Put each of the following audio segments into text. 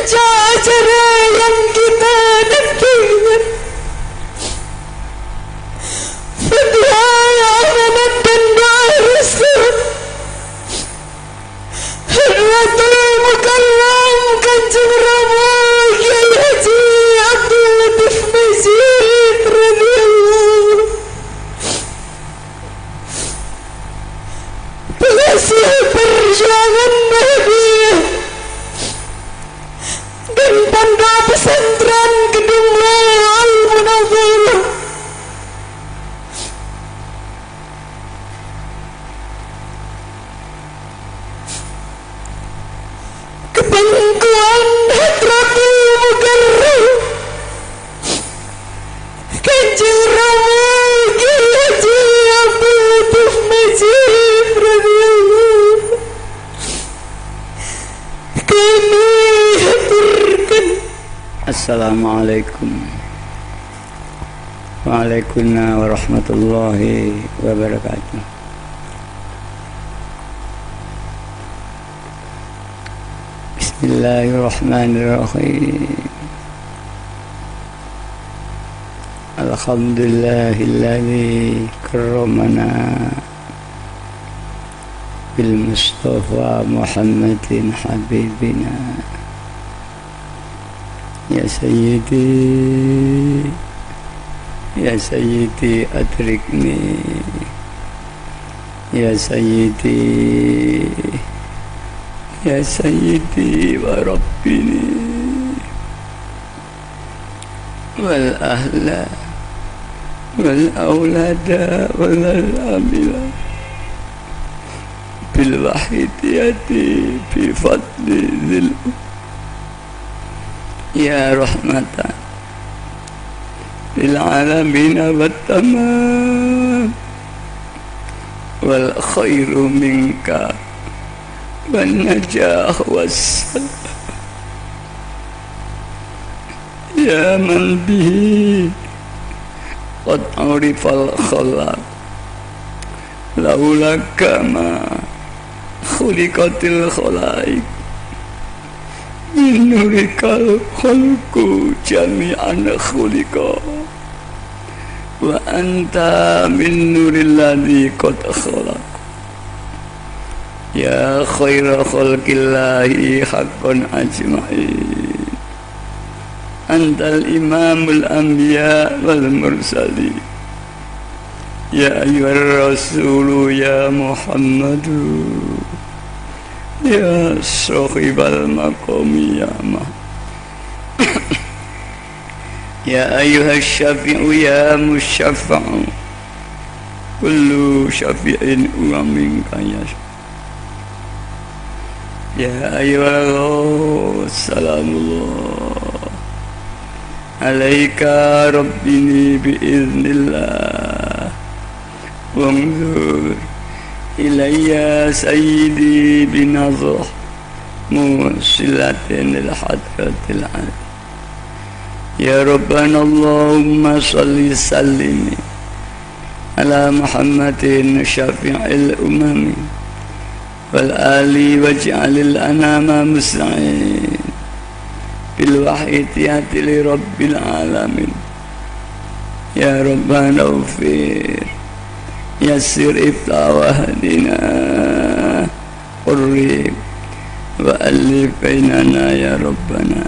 puncak acara yang kita nantikan. Fatihah amanat dan doa restu Hadratul Mukarram Kanjeng Rama Kyai Haji Abdul Latif Mazid radhiyallahu penghasil perjuangan bahagia dan pondok pesantren Gedung Al-Munawwarah. Kepangkuan Hadratul Mukarram Kanjeng Rama Kyai Haji Abdul Latif Mazid radhiyallahu kami haturkan. Assalamualaikum Waalaikumsalam warahmatullahi wabarakatuh. Bismillahirrahmanirrahim. Alhamdulillahilladzi karramana bil Mustafa Muhammadin habibina. Ya Sayyidi adrikni Ya Sayyidi wa Rabbini wal ahla wal awlada wal amila bil wahidiyati bi fadli dhil ya rahmatan lil alamin wat tamam wal khairu minka wan najah wassalam ya man bihi qad urifal khalaq laulaka ma khuliqatil khalaik min nurikal khalqu jami'an khuliqa wa anta min nuril ladzi qad khalaq ya khaira khalqillahi haqqan ajma'in antal imamul anbiya wal mursalin ya ayyuhar rasulu ya Muhammadu ya sahibal maqami ya ma ya ayyuhas syafi'u ya musyaffa'u kullu syafi'in wa minka ya ayyuhal salamullah alaika rabbini biiznillah wanzur ilayya sayyidi binazah musilatin lil hadratil alim ya rabbana allahumma salli sallimi ala muhammadin syafi'il umami wal ali waj'alil anama muslimin bil wahidiyati li rabbil alamin ya rabbana ufir yassir ibtawahdina qurrib wa alif bainana ya rabbana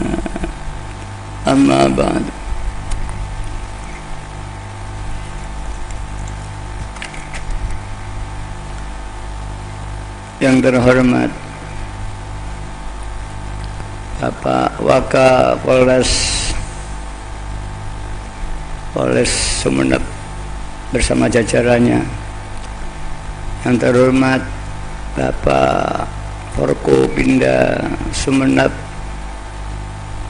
amma ba'd. Yang terhormat Bapak Wakapolres Sumeneb bersama jajarannya, yang terhormat Bapak Forkopimda Sumeneb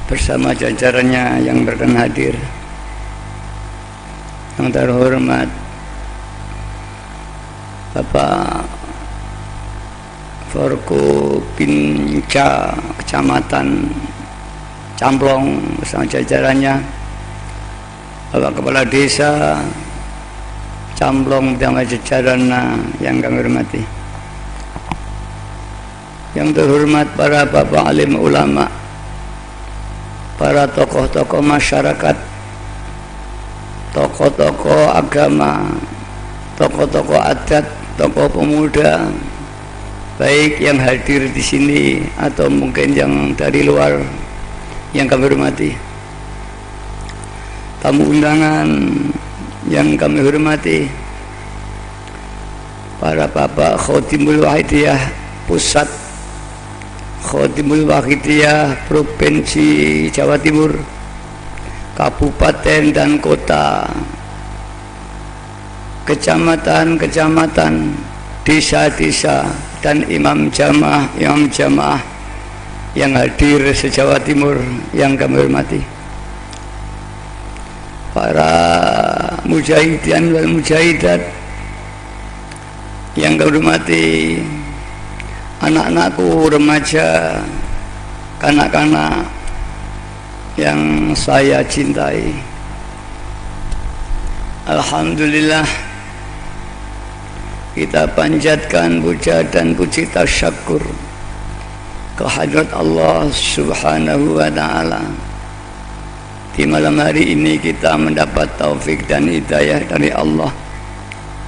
bersama jajarannya yang berkenan hadir, yang terhormat Bapak Forkopimda Kecamatan Camplong bersama jajarannya, Bapak Kepala Desa Camplong bersama jajarannya yang kami hormati, yang terhormat para bapak alim ulama para tokoh-tokoh masyarakat, tokoh-tokoh agama, tokoh-tokoh adat, tokoh pemuda, baik yang hadir di sini atau mungkin yang dari luar yang kami hormati, tamu undangan yang kami hormati, para bapak Khotimul Wahidiyah Pusat, Khotimul Wahidiyah Provinsi Jawa Timur, kabupaten dan kota, kecamatan-kecamatan, desa-desa, dan imam jamaah yang hadir se-Jawa Timur yang kami hormati, para mujahidin wal mujahidat yang kami hormati, anak-anakku remaja, kanak-kanak yang saya cintai. Alhamdulillah, kita panjatkan puja dan puji tasyakur kehadirat Allah Subhanahu wa ta'ala. Di malam hari ini kita mendapat taufik dan hidayah dari Allah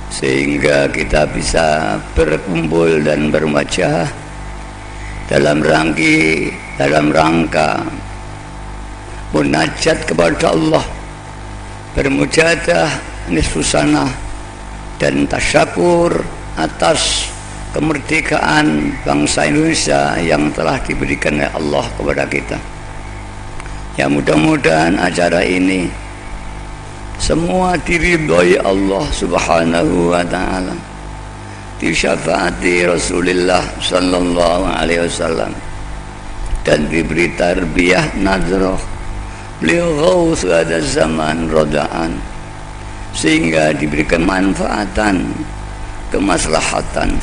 sehingga kita bisa berkumpul dan berwajah dalam rangka munajat kepada Allah, bermujadah, nisfusana, dan tasyakur atas kemerdekaan bangsa Indonesia yang telah diberikan oleh Allah kepada kita. Ya, mudah-mudahan acara ini semua diridhoi Allah Subhanahu wa ta'ala, disyafaati Rasulullah sallallahu alaihi wasallam, dan diberi tarbiyah nadroh beliau ghaus ada zaman rodaan, sehingga diberikan manfaatan, kemaslahatan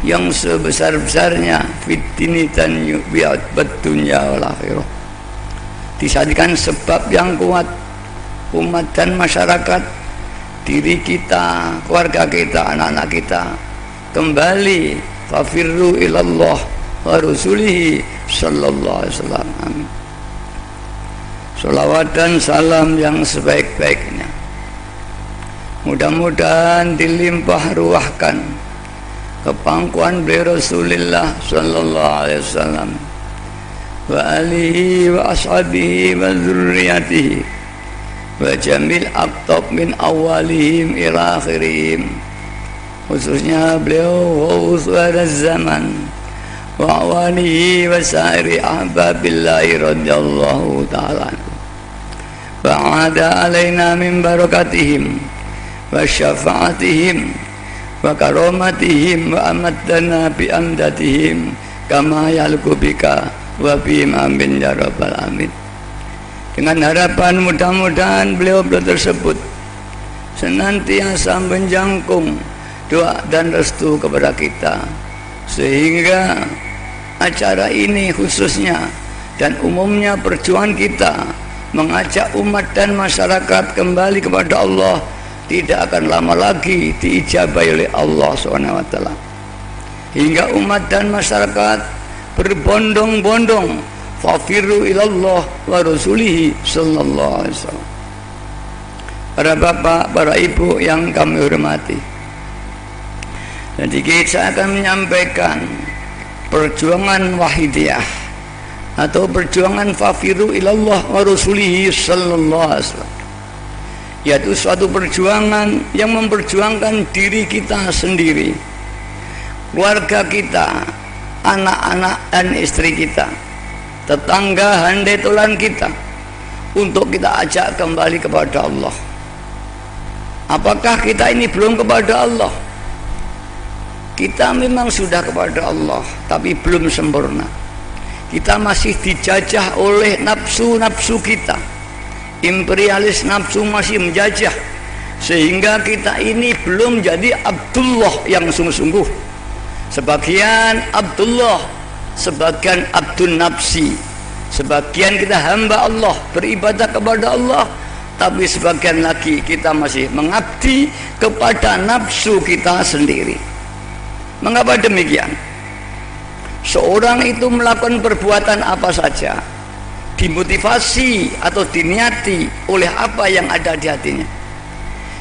yang sebesar-besarnya fitini dan bi'at dunya wal akhirah, disadikan sebab yang kuat umat dan masyarakat, diri kita, keluarga kita, anak-anak kita kembali fafirru ilallah wa rasulihi sallallahu alaihi wasallam. Amin. Salawat dan salam yang sebaik-baiknya mudah-mudahan dilimpah ruahkan ke pangkuan beliau Rasulullah sallallahu alaihi wasallam wa alihi wa ashabihi wa dzurriyyatihi wa jamil aqtab min awalihim ila akhirihim, khususnya beliau ghausul zaman wa awanihi wa sa'iri ahbabillahi radhiyallahu ta'ala wa ada alaina min barakatihim wa syafa'atihim wa karomatihim wa amadana bi amdatihim kama yalqu bika wa bihim amin ya rabbal alamin. Dengan harapan mudah-mudahan beliau tersebut senantiasa menjangkung doa dan restu kepada kita, sehingga acara ini khususnya dan umumnya perjuangan kita mengajak umat dan masyarakat kembali kepada Allah tidak akan lama lagi diijabahi oleh Allah SWT, hingga umat dan masyarakat berbondong-bondong fafirru ilallah wa rasulihi sallallahu alaihi wasallam. Para bapak, para ibu yang kami hormati, jadi saya akan menyampaikan perjuangan wahidiyah atau perjuangan fafirru ilallah wa rasulihi sallallahu alaihi wasallam, yaitu suatu perjuangan yang memperjuangkan diri kita sendiri, keluarga kita, anak-anak dan istri kita, tetangga handai tulan kita, untuk kita ajak kembali kepada Allah. Apakah kita ini belum kepada Allah? Kita memang sudah kepada Allah, tapi belum sempurna. Kita masih dijajah oleh nafsu-nafsu kita. Imperialis nafsu masih menjajah, sehingga kita ini belum jadi Abdullah yang sungguh-sungguh. Sebagian Abdullah, sebagian Abdun Nafsi. Sebagian kita hamba Allah, beribadah kepada Allah, tapi sebagian lagi kita masih mengabdi kepada nafsu kita sendiri. Mengapa demikian? Seorang itu melakukan perbuatan apa saja, dimotivasi atau diniati oleh apa yang ada di hatinya.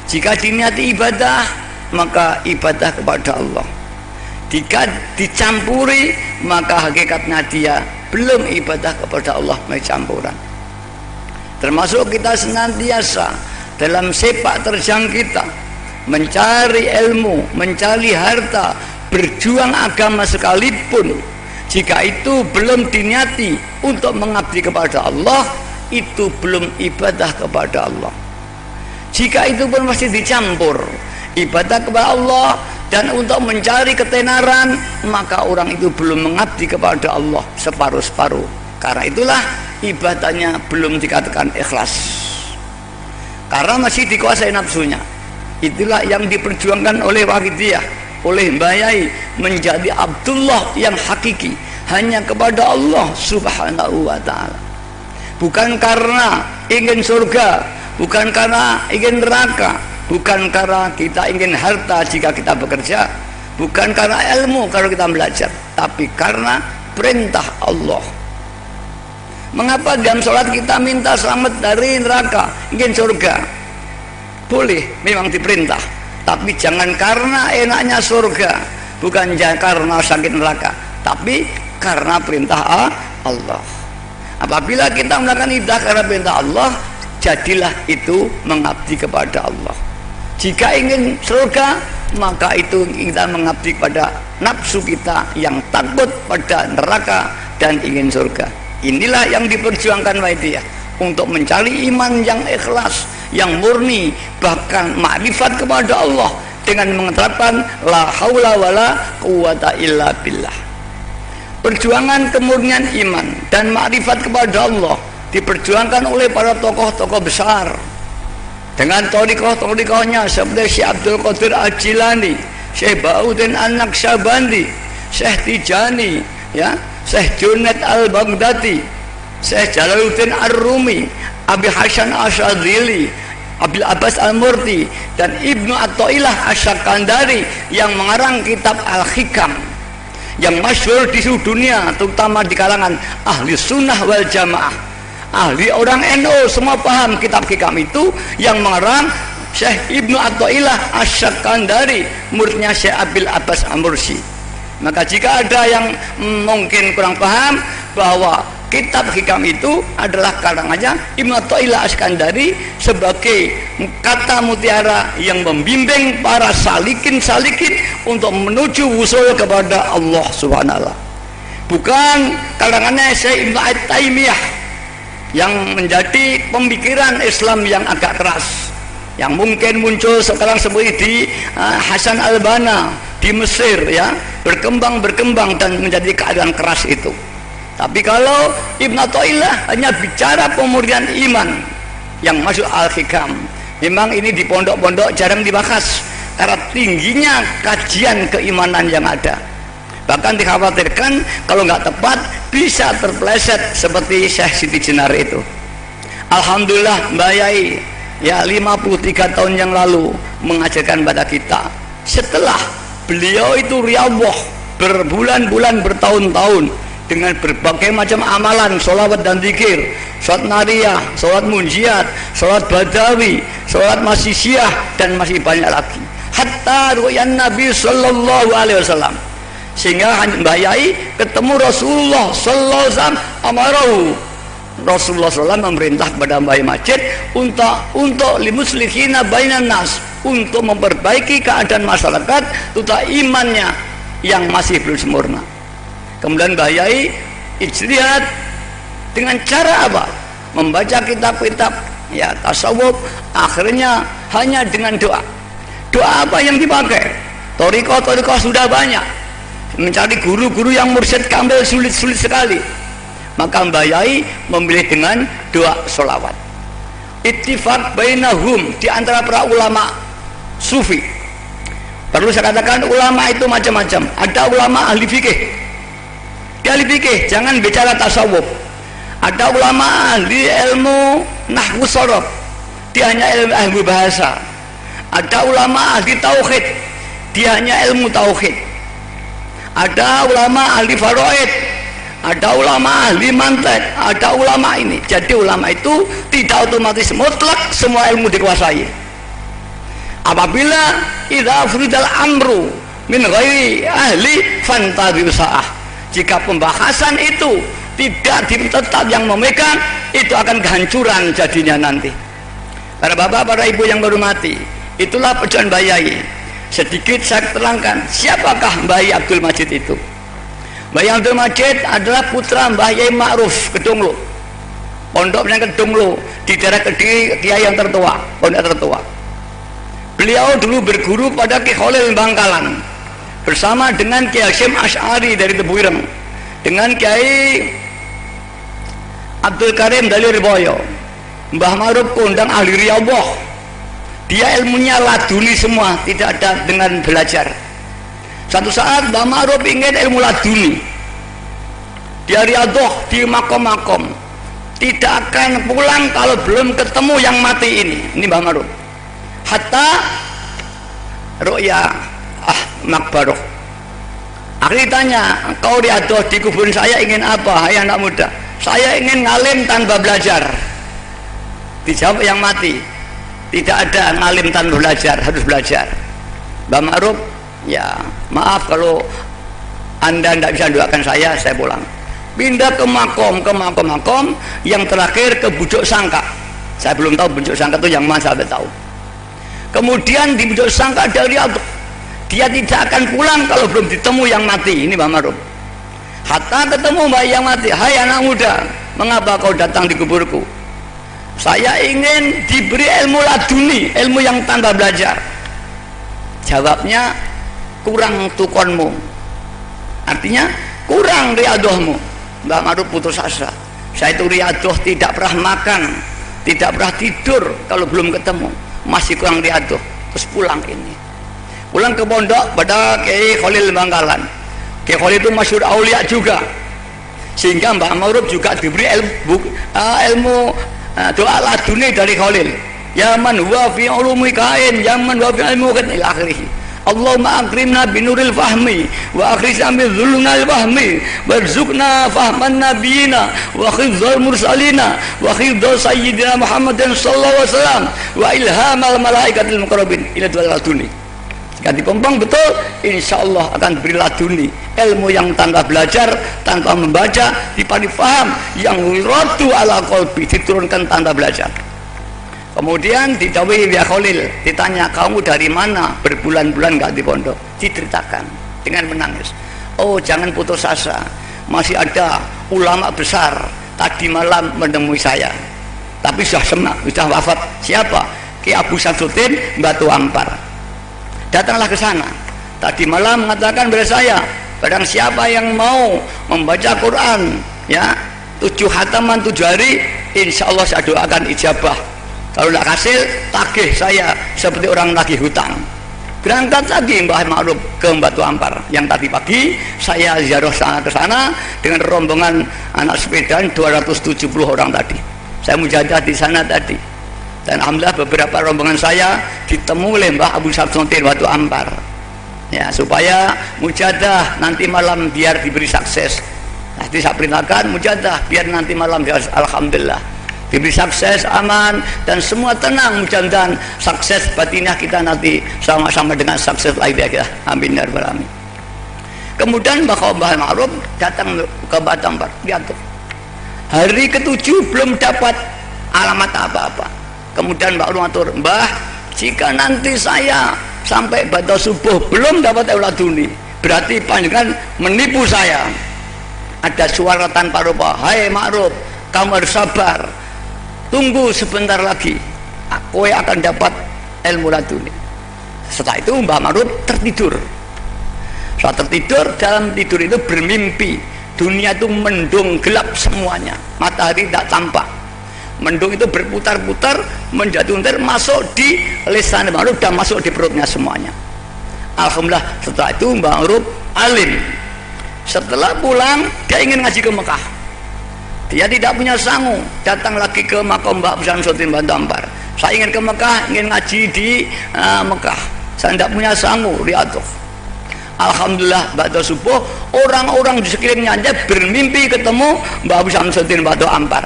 Jika diniati ibadah, maka ibadah kepada Allah. Jika dicampuri, maka hakikatnya dia belum ibadah kepada Allah, campuran. Termasuk kita senantiasa dalam sepak terjang kita mencari ilmu, mencari harta, berjuang agama sekalipun, jika itu belum diniati untuk mengabdi kepada Allah, itu belum ibadah kepada Allah. Jika itu pun masih dicampur ibadah kepada Allah dan untuk mencari ketenaran, maka orang itu belum mengabdi kepada Allah separuh-separuh. Karena itulah ibadahnya belum dikatakan ikhlas, karena masih dikuasai nafsunya. Itulah yang diperjuangkan oleh Wahidiyah, oleh Mbah Yai, menjadi Abdullah yang hakiki hanya kepada Allah Subhanahu wa ta'ala. Bukan karena ingin surga, bukan karena ingin neraka, bukan karena kita ingin harta jika kita bekerja, bukan karena ilmu kalau kita belajar, tapi karena perintah Allah. Mengapa dalam sholat kita minta selamat dari neraka, ingin surga? Boleh, memang diperintah, tapi jangan karena enaknya surga, bukan karena sakit neraka, tapi karena perintah Allah. Apabila kita melakukan ibadah karena perintah Allah, jadilah itu mengabdi kepada Allah. Jika ingin surga, maka itu kita mengabdi kepada nafsu kita yang takut pada neraka dan ingin surga. Inilah yang diperjuangkan Wahidiyah, untuk mencari iman yang ikhlas, yang murni, bahkan makrifat kepada Allah dengan menerapkan la haula wala quwata illa billah. Perjuangan kemurnian iman dan makrifat kepada Allah diperjuangkan oleh para tokoh-tokoh besar dengan thariqah-thariqahnya seperti Syekh Abdul Qadir Al-Jilani, Syekh Bauddin An-Naqsyabandi, Syekh Tijani, ya, Syekh Junaid Al-Baghdadi, Syekh Jalaluddin Ar-Rumi, Abi Hasan Asyadzili, Abil Abbas Al-Murti, dan Ibnu Athaillah Asy-Syakandari yang mengarang kitab Al-Hikam yang masyhur di seluruh dunia, terutama di kalangan ahli sunnah wal jamaah. Ahli orang NU semua paham kitab Hikam itu, yang mengarang Syekh Ibnu Athaillah Asy-Syakandari, muridnya Syekh Abil Abbas Al-Mursi. Maka jika ada yang mungkin kurang paham bahwa kitab Hikam itu adalah karangannya Ibnu Athaillah Asy-Syakandari sebagai kata mutiara yang membimbing para salikin-salikin untuk menuju wusul kepada Allah Subhanahu wa ta'ala. Bukan karangannya Syekh Ibnu Taimiyah yang menjadi pemikiran Islam yang agak keras, yang mungkin muncul sekarang seperti di Hasan Al-Banna di Mesir, ya, berkembang dan menjadi keadaan keras itu. Tapi kalau Ibnu Athaillah hanya bicara pemurnian iman yang masuk Al-Hikam, memang ini di pondok-pondok jarang dibahas karena tingginya kajian keimanan yang ada. Bahkan dikhawatirkan kalau nggak tepat bisa terpeleset seperti Syekh Siti Jenar itu. Alhamdulillah Mbah Yai, ya, 53 tahun yang lalu mengajarkan pada kita. Setelah beliau itu riyadhah berbulan-bulan, bertahun-tahun dengan berbagai macam amalan, sholawat dan zikir, sholat nariyah, sholat munjiat, sholat badawi, sholat masisiyah, dan masih banyak lagi, hatta ru'yan Nabi sallallahu alaihi wasallam, sehingga Mbah Yai ketemu Rasulullah sallallahu alaihi wasallam. Amarahu, Rasulullah SAW memerintah kepada Mbah Yai Majid untuk limuslihina bainan nas, untuk memperbaiki keadaan masyarakat, terutama imannya yang masih belum sempurna. Kemudian Mbah Yai ijtihad dengan cara apa? Membaca kitab-kitab, ya, tasawuf. Akhirnya hanya dengan doa. Doa apa yang dipakai? Thariqah sudah banyak. Mencari guru-guru yang mursyid kamil sulit sekali. Maka Mbah Yai memilih dengan doa sholawat. Ittifaq bainahum, di antara para ulama sufi. Perlu saya katakan, ulama itu macam-macam. Ada ulama ahli fikih, dia ahli fikih, jangan bicara tasawuf. Ada ulama ahli ilmu nahwu sharaf, dia hanya ilmu bahasa. Ada ulama ahli tauhid, dia hanya ilmu tauhid. Ada ulama ahli faraid, ada ulama ahli mantek, ada ulama ini. Jadi ulama itu tidak otomatis mutlak semua ilmu dikuasai. Apabila idza furidal amru min ghairi ahli fantadhiru sa'ah, jika pembahasan itu tidak tetap yang memegang, itu akan kehancuran jadinya nanti. Para bapak, para ibu yang baru mati, itulah perjuangan Mbah Yai. Sedikit saya terangkan siapakah Mbah Yai Abdul Majid itu. Mbah Yai Abdul Majid adalah putra Mbah Yai Ma'ruf Kedunglo, pondoknya Kedunglo di daerah Kediri, kiai yang tertua, pondok tertua. Beliau dulu berguru pada Ki Khalil Bangkalan bersama dengan Kiai Hasyim Asy'ari dari Tebuireng, dengan Kiai Abdul Karim Dalil Boyo. Mbah Ma'ruf kondang ahli riyadhah, dia ilmunya laduni semua, tidak ada dengan belajar. Satu saat Mbah Ma'ruf ingin ilmu laduni, dia riyadhah di makom-makom, tidak akan pulang kalau belum ketemu yang mati ini Mbah Ma'ruf. Hatta ru'ya makbaroh, akhirnya tanya, kau riyadhah di kuburan saya ingin apa? Hai anak muda, saya ingin ngalim tanpa belajar. Dijawab yang mati, tidak ada ngalim tanpa belajar, harus belajar. Mbah Ma'ruf, ya maaf kalau anda tidak bisa doakan saya pulang. Pindah ke makom yang terakhir ke Bujuk Sangka. Saya belum tahu Bujuk Sangka itu yang mana, saya tahu. Kemudian di Bujuk Sangka dari Allah, dia tidak akan pulang kalau belum ditemu yang mati. Ini Mbah Ma'ruf. Hatta ketemu Mbah yang mati, hai anak muda, mengapa kau datang di kuburku? Saya ingin diberi ilmu laduni, ilmu yang tanpa belajar. Jawabnya, kurang tukonmu, artinya kurang riyadhahmu. Mbah Ma'ruf putus asa. Saya itu riyadhah, tidak pernah makan, tidak pernah tidur kalau belum ketemu, masih kurang riyadhah. Terus pulang ini, pulang ke pondok pada Kiai Khalil Bangkalan. Kiai Khalil itu masyhur aulia juga, sehingga Mbah Ma'ruf juga diberi ilmu doa laduni dari Khalil. Ya man huwa fi ulumi kain, ya man huwa fi ilmu kan ila akhirih. Allahumma akrimna binuril fahmi wa akhrijna min dhulunal wahmi warzuqna fahman nabiyina wa khidhal mursalina wa khidhal sayyidina Muhammadin sallallahu alaihi wasallam wa ilhamal malaikatil muqarrabin. Ila doa laduni. Jika dipompong betul, insya Allah akan beri laduni, ilmu yang tanpa belajar, tanpa membaca, dipandi faham, yang wiratu ala qalbi, diturunkan tanpa belajar. Kemudian didawi ya Khalil, ditanya, kamu dari mana? Berbulan-bulan gak di pondok. Diceritakan dengan menangis. Oh, jangan putus asa, masih ada ulama besar tadi malam menemui saya, tapi sudah wafat. Siapa? Ki Abu Samsuddin Batu Ampar. Datanglah ke sana. Tadi malam mengatakan kepada saya, barang siapa yang mau membaca Quran, ya 7 khataman 7 hari, insya Allah saya doakan ijabah. Kalau tidak hasil, tagih saya seperti orang nagih hutang. Berangkat lagi Mbah Ma'ruf ke Batu Ampar. Yang tadi pagi saya ziarah sana ke sana dengan rombongan anak sepeda 270 orang tadi. Saya mujadah di sana tadi. Dan alhamdulillah beberapa rombongan saya ditemui oleh Mbah Abu Samsuddin Batu Ampar, ya, supaya mujadah nanti malam biar diberi sukses. Nanti saya perintahkan mujadah biar nanti malam biar alhamdulillah diberi sukses, aman, dan semua tenang. Mudah-mudahan sukses batinah kita nanti sama-sama dengan sukses lahiriah kita. Amin ya rabbal alamin. Kemudian Mbah Ma'ruf datang ke Batu Ampar. Lihat tuh, hari ke-7 belum dapat alamat apa-apa. Kemudian Mbak Rumatur, Mbah, jika nanti saya sampai batas subuh belum dapat euladuni, berarti panjenengan menipu saya. Ada suara tanpa rupa, hai Ma'ruf, kamu harus sabar, tunggu sebentar lagi, aku akan dapat ilmu laduni. Setelah itu Mbah Ma'ruf tertidur. Saat tertidur, dalam tidur itu bermimpi dunia itu mendung gelap semuanya, matahari tidak tampak. Mendung itu berputar-putar, menjatuhkan masuk di lisan Mbah Ma'ruf dan masuk di perutnya semuanya. Alhamdulillah, setelah itu Mbah Ma'ruf alim. Setelah pulang, dia ingin ngaji ke Mekah. Dia tidak punya sangu, datang lagi ke makam Mbah Abu Samsuddin Batu Ampar. Saya ingin ke Mekah, ingin ngaji di Mekah. Saya tidak punya sangu, riyadhah. Alhamdulillah ba'da subuh orang-orang di sekelilingnya aja bermimpi ketemu Mbah Abu Samsudin Batu Ampar.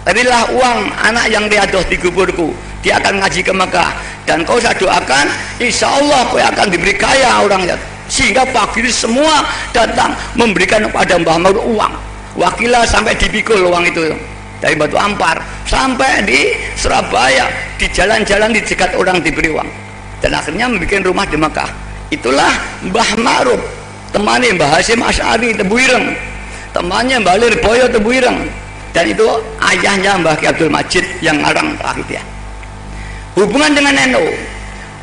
Berilah uang anak yang riadoh di kuburku, dia akan ngaji ke Mekah, dan kau saya doakan insya Allah kau akan diberi kaya orangnya. Sehingga pagi semua datang memberikan kepada Mbah Ma'ruf uang. Wakilah sampai dipikul uang itu dari Batu Ampar sampai di Surabaya, di jalan-jalan dicegat orang diberi uang, dan akhirnya membuat rumah di Mekah. Itulah Mbah Ma'ruf, temannya Mbah Hasyim Asy'ari Tebuireng, temannya Mbah Lirboyo Tebuireng, dan itu ayahnya Mbah Ki Abdul Majid yang ngarang Wahidiyah. Hubungan dengan NU,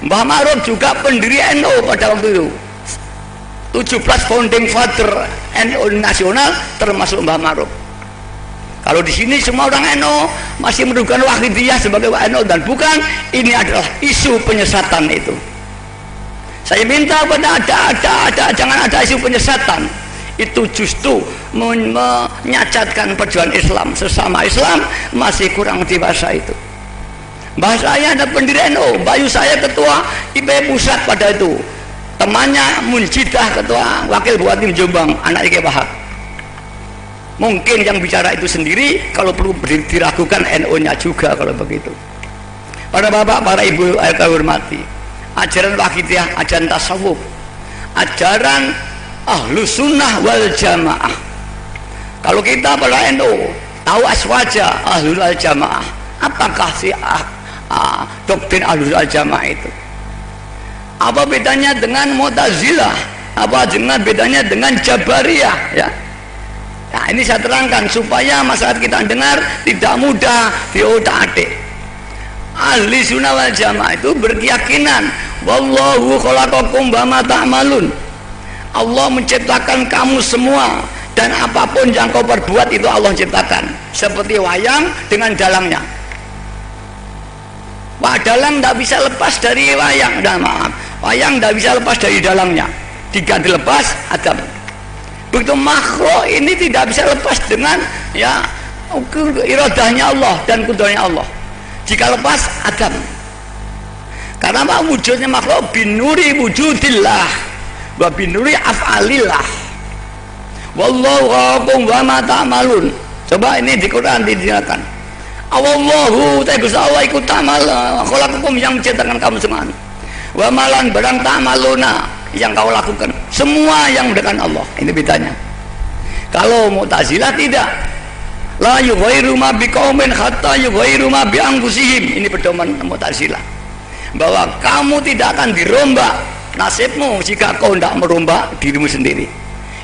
Mbah Ma'ruf juga pendiri NU pada waktu itu. 17 founding father NU nasional termasuk Mbah Ma'ruf. Kalau di sini semua orang NU masih mendudukan Wahidiyah sebagai NU, dan bukan, ini adalah isu penyesatan itu. Saya minta pada jangan ada isu penyesatan. Itu justru menyacatkan perjuangan Islam. Sesama Islam masih kurang dewasa itu. Mbah saya ada pendiri NU, Bayu saya ketua IP pusat pada itu, temannya Munjidah ketua wakil Bupati Jombang, anak Ike Wahab. Mungkin yang bicara itu sendiri, kalau perlu diragukan NU-nya juga kalau begitu. Para bapak, para ibu yang saya hormati, ajaran Wahidiyah, ajaran tasawuf, ajaran ahlu sunnah wal jamaah. Kalau kita pada NU tahu aswaja ahlu al jamaah, apakah si doktrin ahlu al jamaah itu? Apa bedanya dengan Mu'tazilah? Apa bedanya dengan Jabariyah? Ya. Nah, ini saya terangkan supaya masyarakat kita dengar tidak mudah diotak-atik. Ahli sunnah wal jamaah itu berkeyakinan wallahu khalaqakum wa ma ta'malun. Allah menciptakan kamu semua, dan apapun yang kau perbuat itu Allah ciptakan. Seperti wayang dengan dalangnya. Wah, dalang tidak bisa lepas dari wayang, wayang tidak bisa lepas dari dalangnya. Jika dilepas, adab. Begitu makhluk ini tidak bisa lepas dengan ya iradahnya Allah dan kudrahnya Allah. Jika lepas, adab. Karena apa? Wujudnya makhluk binuri wujudillah wa binuri af'alillah. Wallahu khalaqakum wa ma ta'malun. Coba ini di Quran dijelaskan. Allahu ta'ala Allah ikut ta'mal khalaqakum, yang menciptakan kamu semua. Wa malan barang ta'maluna, yang kau lakukan semua yang mendekat Allah. Ini bedanya. Kalau Mu'tazilah tidak, la yughayyiru ma biqaumin hatta yughayyiru ma bi anfusihim. Ini pedoman Mu'tazilah, bahwa kamu tidak akan dirombak nasibmu jika kau tidak merombak dirimu sendiri.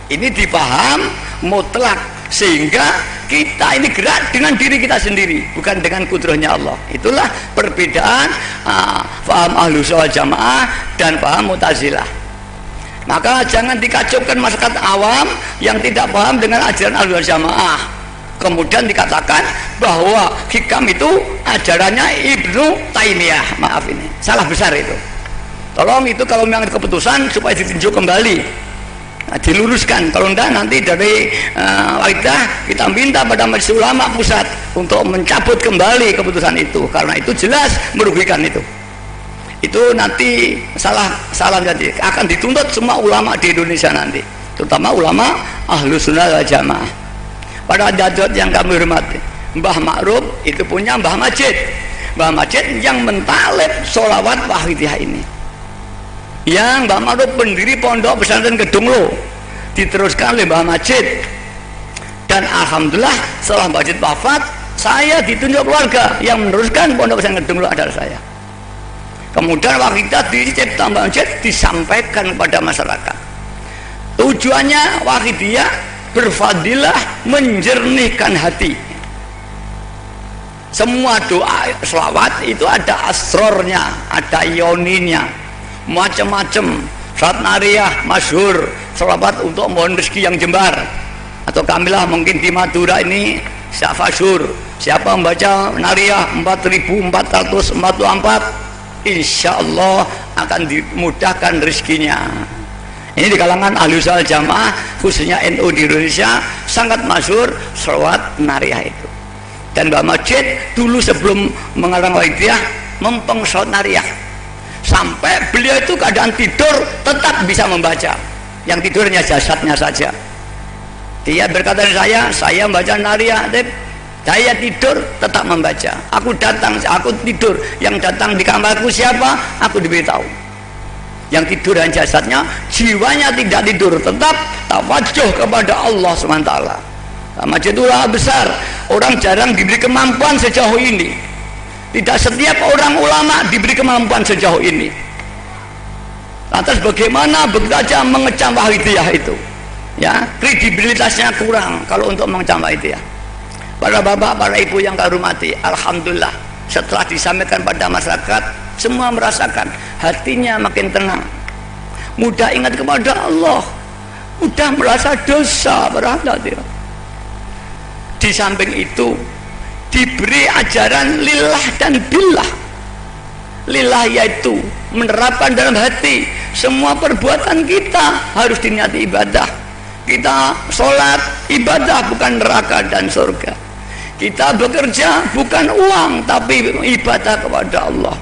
Ini dipaham mutlak, sehingga kita ini gerak dengan diri kita sendiri, bukan dengan kudrahnya Allah. Itulah perbedaan paham ahlu sunnah jamaah dan paham Mu'tazilah. Maka jangan dikacaukan masyarakat awam yang tidak paham dengan ajaran ahlu jamaah, kemudian dikatakan bahwa hikam itu ajarannya Ibnu Taimiyah. Maaf, ini salah besar itu. Tolong itu kalau memang keputusan supaya ditinjau kembali, diluruskan. Kalau enggak, nanti dari Wahidiyah kita minta pada Majelis Ulama Pusat untuk mencabut kembali keputusan itu, karena itu jelas merugikan itu. Itu nanti salah jadi akan dituntut semua ulama di Indonesia nanti, terutama ulama ahlu sunnah wal jamaah. Pada hadirat yang kami hormati, Mbah Ma'ruf itu punya Mbah Majid. Mbah Majid yang mentalib sholawat Wahidiyah ini, yang Mbah Ma'ruf pendiri pondok pesantren Kedunglo, diteruskan oleh Mbah Majid. Dan alhamdulillah setelah Mbah Majid wafat, saya ditunjuk keluarga yang meneruskan pondok pesantren Kedunglo adalah saya. Kemudian Wahidiyah dicipta Mbah Majid disampaikan kepada masyarakat. Tujuannya Wahidiyah berfadilah menjernihkan hati. Semua doa selawat itu ada asrornya, ada ioninya, macam-macam. Salat nariyah masyhur, selawat untuk mohon rezeki yang jembar. Atau kamilah mungkin di Madura ini syafasur, siapa membaca nariyah 4444, insya Allah akan dimudahkan rezekinya. Ini di kalangan ahli sunnah jamaah, khususnya NU di Indonesia, sangat masyhur selawat nariyah itu. Dan Mbah Majid dulu sebelum mengarang Wahidiyah mempeng selawat nariyah. sampai beliau itu keadaan tidur tetap bisa membaca. Yang tidurnya jasadnya saja. Dia berkata saya membaca Nariyah, saya tidur tetap membaca. Aku datang, aku tidur, yang datang di kamarku siapa? Aku diberitahu. Yang tidur hanya jasadnya, jiwanya tidak tidur, tetap tawajuh kepada Allah SWT. Majidullah besar, orang jarang diberi kemampuan sejauh ini. Tidak setiap orang ulama diberi kemampuan sejauh ini. Lantas bagaimana bekerja mengecam Wahidiyah itu? Ya, kredibilitasnya kurang kalau untuk mengecam Wahidiyah. Para bapak, para ibu yang kami hormati, alhamdulillah setelah disampaikan pada masyarakat, semua merasakan hatinya makin tenang, mudah ingat kepada Allah, mudah merasa dosa berhati-hati. Di samping itu diberi ajaran lillah dan billah. Lillah yaitu menerapkan dalam hati semua perbuatan kita harus diniati ibadah. Kita sholat ibadah, bukan neraka dan surga. Kita bekerja bukan uang tapi ibadah kepada Allah.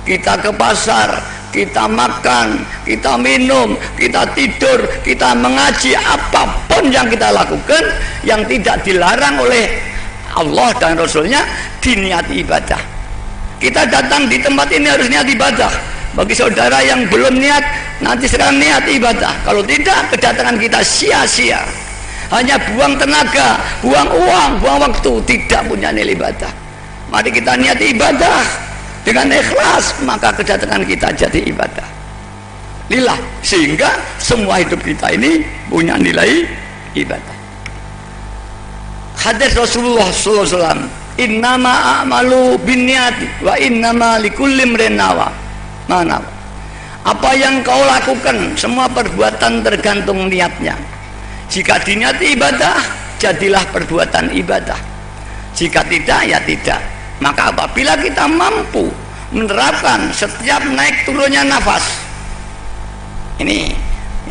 Kita ke pasar, kita makan, kita minum, kita tidur, kita mengaji, apapun yang kita lakukan yang tidak dilarang oleh Allah dan Rasulnya diniati ibadah. Kita datang di tempat ini harus niat ibadah. Bagi saudara yang belum niat, nanti sekarang niat ibadah. Kalau tidak, kedatangan kita sia-sia, hanya buang tenaga, buang uang, buang waktu, tidak punya nilai ibadah. Mari kita niat ibadah dengan ikhlas, maka kedatangan kita jadi ibadah lillah, sehingga semua hidup kita ini punya nilai ibadah. Hadis Rasulullah SAW, innama a'malu binniyati wa innama likulli imrin nawa. Mana? Apa yang kau lakukan, semua perbuatan tergantung niatnya. Jika diniati ibadah, jadilah perbuatan ibadah. Jika tidak, ya tidak. Maka apabila kita mampu menerapkan setiap naik turunnya nafas, ini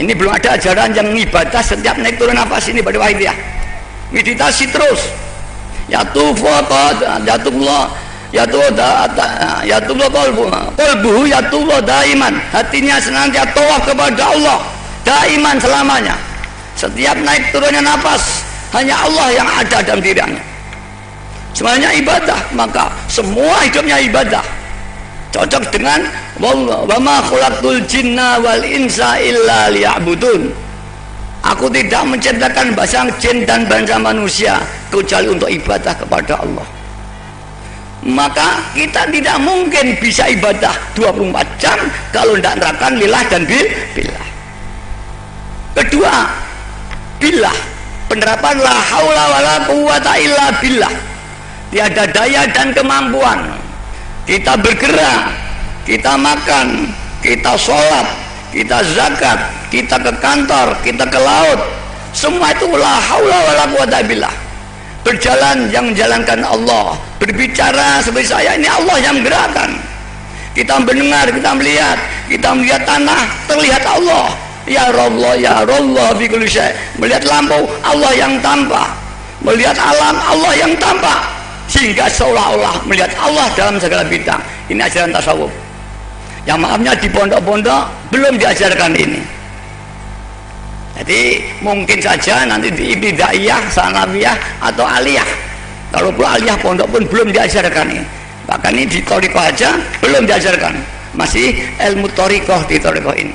belum ada ajaran yang ibadah setiap naik turun nafas ini pada Wahidiyah. Meditasi terus. Qalbuhu yatullah daiman, hatinya senantiasa tawaf kepada Allah daiman selamanya. Setiap naik turunnya nafas hanya Allah yang ada dalam dirinya. Semuanya ibadah, maka semua hidupnya ibadah. Cocok dengan wa ma khalaqtul jinna wal insa illa liya'budun. Aku tidak menciptakan bangsa jin dan bangsa manusia kecuali untuk ibadah kepada Allah. Maka kita tidak mungkin bisa ibadah 24 jam kalau tidak nerapkan lillah dan billah. Kedua, billah, penerapan la haula wala quwata illa billah. Tiada daya dan kemampuan kita bergerak, kita makan, kita sholat, kita zakat, kita ke kantor, kita ke laut, semua itu la haula wala quwata billah. Berjalan yang menjalankan Allah, berbicara seperti saya ini Allah yang menggerakkan. Kita mendengar, kita melihat tanah, terlihat Allah. Ya Allah fi kulli syai. Melihat lampu, Allah yang tampak. Melihat alam, Allah yang tampak. Sehingga seolah-olah melihat Allah dalam segala bidang. Ini ajaran tasawuf. Yang maafnya di pondok-pondok belum diajarkan ini. Jadi mungkin saja nanti di ibtidaiyah, sanawiyah atau aliyah. Kalau perlu aliyah pondok pun belum diajarkan ini. Bahkan ini di thariqah aja belum diajarkan. Masih ilmu thariqah di thariqah ini.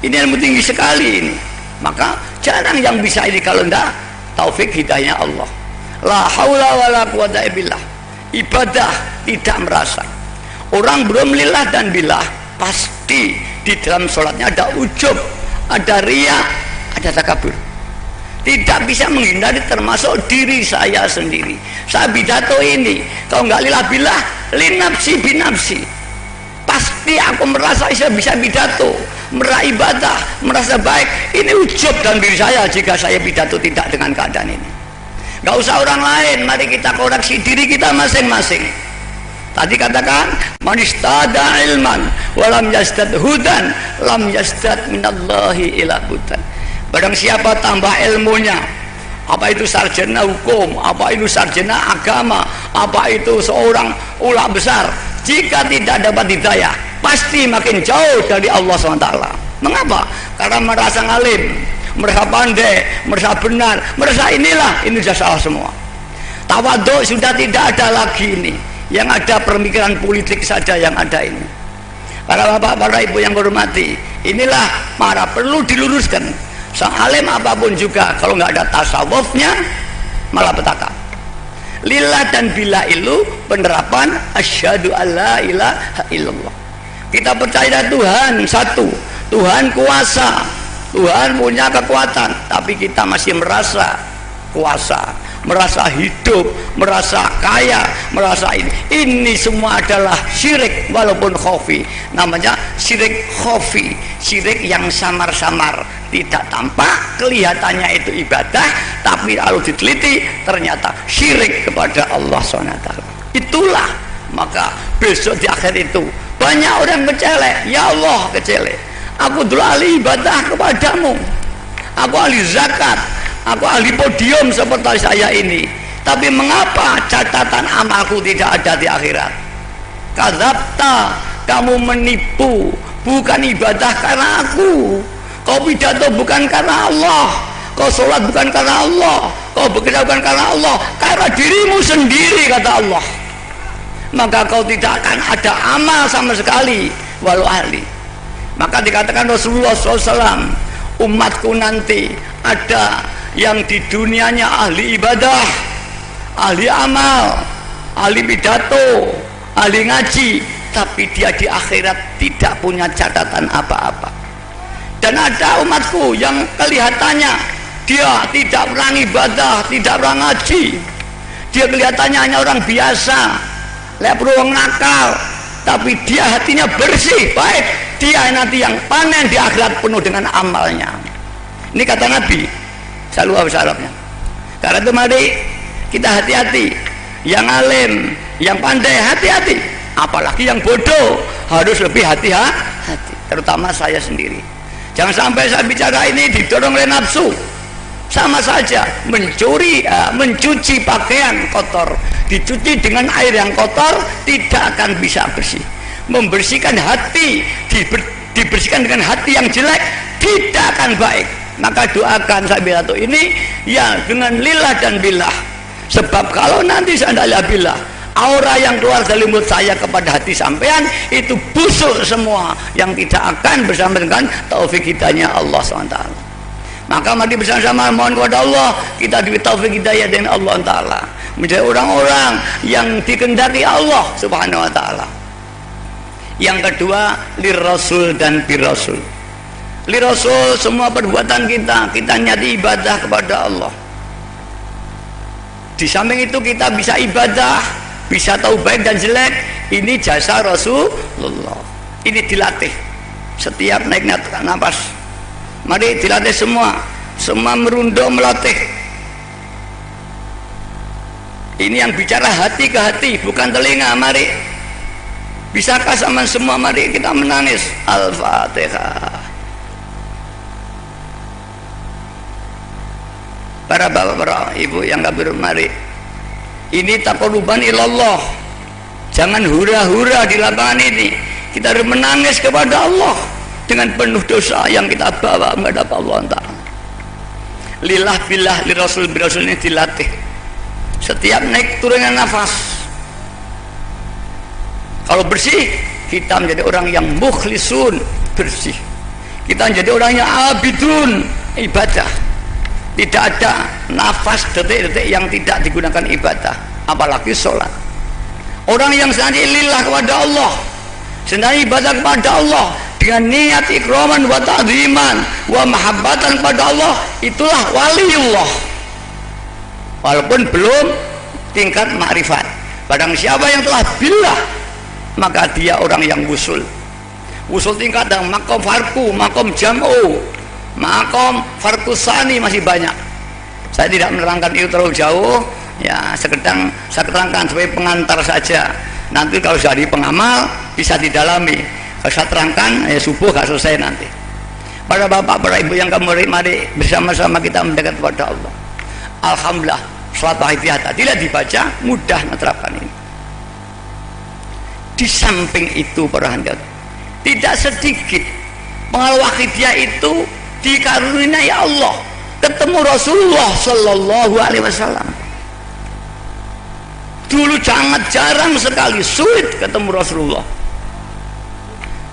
Ini ilmu tinggi sekali ini. Maka jarang yang bisa ini kalau tidak taufik hidayahnya Allah. La haula wala quwata billah. Ibadah tidak merasa. Orang belum lillah dan billah, pasti di dalam sholatnya ada ujub, ada riya, ada takabur. Tidak bisa menghindari, termasuk diri saya sendiri. Saya pidato ini, kalau nggak lillah billah, linafsi binafsi. Pasti aku merasa saya bisa pidato, meraih ibadah, merasa baik. Ini ujub dalam diri saya jika saya pidato tidak dengan keadaan ini. Nggak usah orang lain, mari kita koreksi diri kita masing-masing. Tadi katakan man istada ilman walam yazdad hudan lam yazdad minallahi ila hudan. Barang siapa tambah ilmunya, apa itu sarjana hukum, apa itu sarjana agama, apa itu seorang ulama besar, jika tidak dapat hidayah, pasti makin jauh dari Allah SWT. Mengapa? Karena merasa ngalim, merasa pandai, merasa benar, merasa ini sudah salah semua. Tawadhu sudah tidak ada lagi ini. Yang ada pemikiran politik saja yang ada ini. Para bapak, para ibu yang hormati, inilah perlu diluruskan. Sang alim apapun juga kalau nggak ada tasawufnya malah petaka. Lillah dan billah itu penerapan asyhadu alla ilaha illallah. Kita percaya Tuhan satu, Tuhan kuasa, Tuhan punya kekuatan, tapi kita masih merasa kuasa, merasa hidup, merasa kaya, merasa ini semua adalah syirik walaupun khafi. Namanya syirik khafi, syirik yang samar-samar, tidak tampak, kelihatannya itu ibadah, tapi kalau diteliti ternyata syirik kepada Allah SWT. Itulah maka besok di akhir itu banyak orang kecele, ya Allah kecele, aku dulu ahli ibadah kepadamu, aku ahli zakat, aku ahli podium seperti saya ini, tapi mengapa catatan amalku tidak ada di akhirat? Kadzabta, kamu menipu, bukan ibadah karena aku, kau pidato bukan karena Allah, kau sholat bukan karena Allah, kau bekerja bukan karena Allah, karena dirimu sendiri kata Allah. Maka kau tidak akan ada amal sama sekali walau ahli. Maka dikatakan Rasulullah SAW, umatku nanti ada yang di dunianya ahli ibadah, ahli amal, ahli pidato, ahli ngaji, tapi dia di akhirat tidak punya catatan apa-apa. Dan ada umatku yang kelihatannya dia tidak pernah ibadah, tidak pernah ngaji, dia kelihatannya hanya orang biasa, orang nakal, tapi dia hatinya bersih, baik, dia nanti yang panen di akhirat penuh dengan amalnya. Ini kata Nabi Sallallahu Alaihi Wasallam. Karena itu mari kita hati-hati, yang alim, yang pandai hati-hati, apalagi yang bodoh harus lebih hati-hati, terutama saya sendiri. Jangan sampai saya bicara ini didorong oleh nafsu. Sama saja mencuri, mencuci pakaian kotor, dicuci dengan air yang kotor tidak akan bisa bersih. Membersihkan hati, dibersihkan dengan hati yang jelek tidak akan baik. Maka doakan saya bilang ini ya dengan lillah dan billah. Sebab kalau nanti seandainya billah, aura yang keluar dari mulut saya kepada hati sampean itu busuk semua, yang tidak akan bersama dengan taufik hidayahnya Allah SWT. Maka mari bersama-sama mohon kepada Allah kita diberi taufik hidayah dengan Allah Ta'ala, menjadi orang-orang yang dikehendaki Allah Subhanahu Wa Ta'ala. Yang kedua, lirasul dan birasul. Lirasul, semua perbuatan kita nyati ibadah kepada Allah. Di samping itu kita bisa ibadah, bisa tahu baik dan jelek, ini jasa Rasulullah. Ini dilatih setiap naik nafas. Mari dilatih semua merunduk melatih. Ini yang bicara hati ke hati, bukan telinga. Mari, bisakah sama semua? Mari kita menangis. Al-Fatihah. Para bapak, para ibu yang kami hormati, ini taqarruban ilallah. Jangan hura-hura di lapangan ini. Kita harus menangis kepada Allah dengan penuh dosa yang kita bawa menghadap Allah Ta'ala. Lillah billah lirasul birasul ini dilatih setiap naik turunnya nafas. Kalau bersih, kita menjadi orang yang mukhlisun, bersih. Kita menjadi orang yang abidun, ibadah. Tidak ada nafas detik-detik yang tidak digunakan ibadah, apalagi sholat. Orang yang senantiasa lillah kepada Allah, senantiasa ibadah kepada Allah dengan niat ikraman wa ta'ziman wa mahabbatan kepada Allah, itulah waliullah. Walaupun belum tingkat makrifat. Barang siapa yang telah billah, maka dia orang yang wusul. Wusul tingkat dan makom farku, makom jam'u, makom farku sani masih banyak. Saya tidak menerangkan itu terlalu jauh, ya sekedang saya terangkan sebagai pengantar saja. Nanti kalau jadi pengamal bisa didalami. Kalau saya terangkan ya subuh gak selesai nanti. Para bapak, para ibu yang kami mari bersama-sama kita mendekat kepada Allah. Alhamdulillah, salat wahidiyah tidak dibaca, mudah menerapkan ini. Di samping itu para hadirin, tidak sedikit pengaruh dia itu dikaruniai Allah ketemu Rasulullah Sallallahu Alaihi Wasallam. Dulu sangat jarang sekali, sulit ketemu Rasulullah.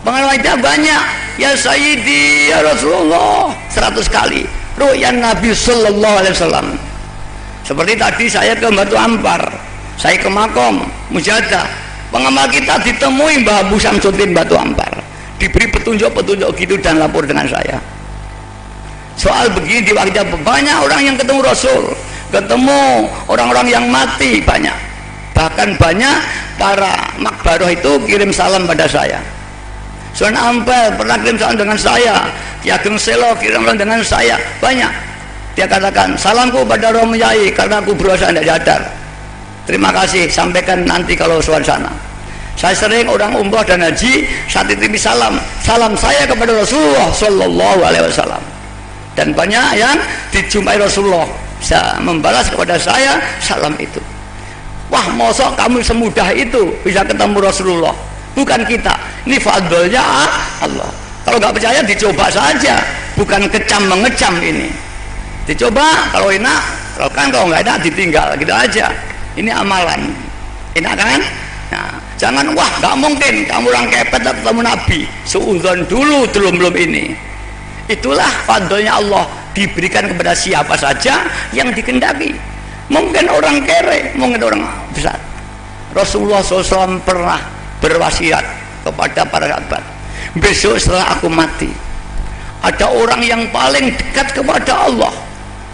Pengaruh dia banyak. Ya Sayyidi ya Rasulullah 100 kali ru'yan Nabi Sallallahu Alaihi Wasallam. Seperti tadi saya ke Batu Ampar, saya ke Makom Mujadah, pengamal kita ditemui Mbah Abu Samsudin Batu Ampar, diberi petunjuk-petunjuk gitu dan lapor dengan saya. Soal begini di waktu banyak orang yang ketemu Rasul, ketemu orang-orang yang mati banyak, bahkan banyak para makbaroh itu kirim salam pada saya. Sunan Ampel pernah kirim salam dengan saya, Ki Ageng Selo kirim salam dengan saya, banyak. Dia katakan salamku pada Romo Yai karena aku berusaha tidak jadar. Terima kasih, sampaikan nanti kalau soal sana. Saya sering orang umroh dan haji, saat titip salam saya kepada Rasulullah Sallallahu Alaihi Wasallam. Dan banyak yang dijumpai Rasulullah bisa membalas kepada saya salam itu. Wah, mosok kamu semudah itu bisa ketemu Rasulullah? Bukan kita, ini fadlnya Allah. Kalau nggak percaya dicoba saja, bukan kecam mengecam ini. Dicoba, kalau enak, kalau nggak enak ditinggal gitu aja. Ini amalan, enak kan? Nah, jangan wah nggak mungkin kamu orang kepet ketemu Nabi. Suudzon dulu belum ini. Itulah fadlnya Allah diberikan kepada siapa saja yang dikehendaki. Mungkin orang kere, mungkin orang besar. Rasulullah SAW pernah berwasiat kepada para sahabat, besok setelah aku mati ada orang yang paling dekat kepada Allah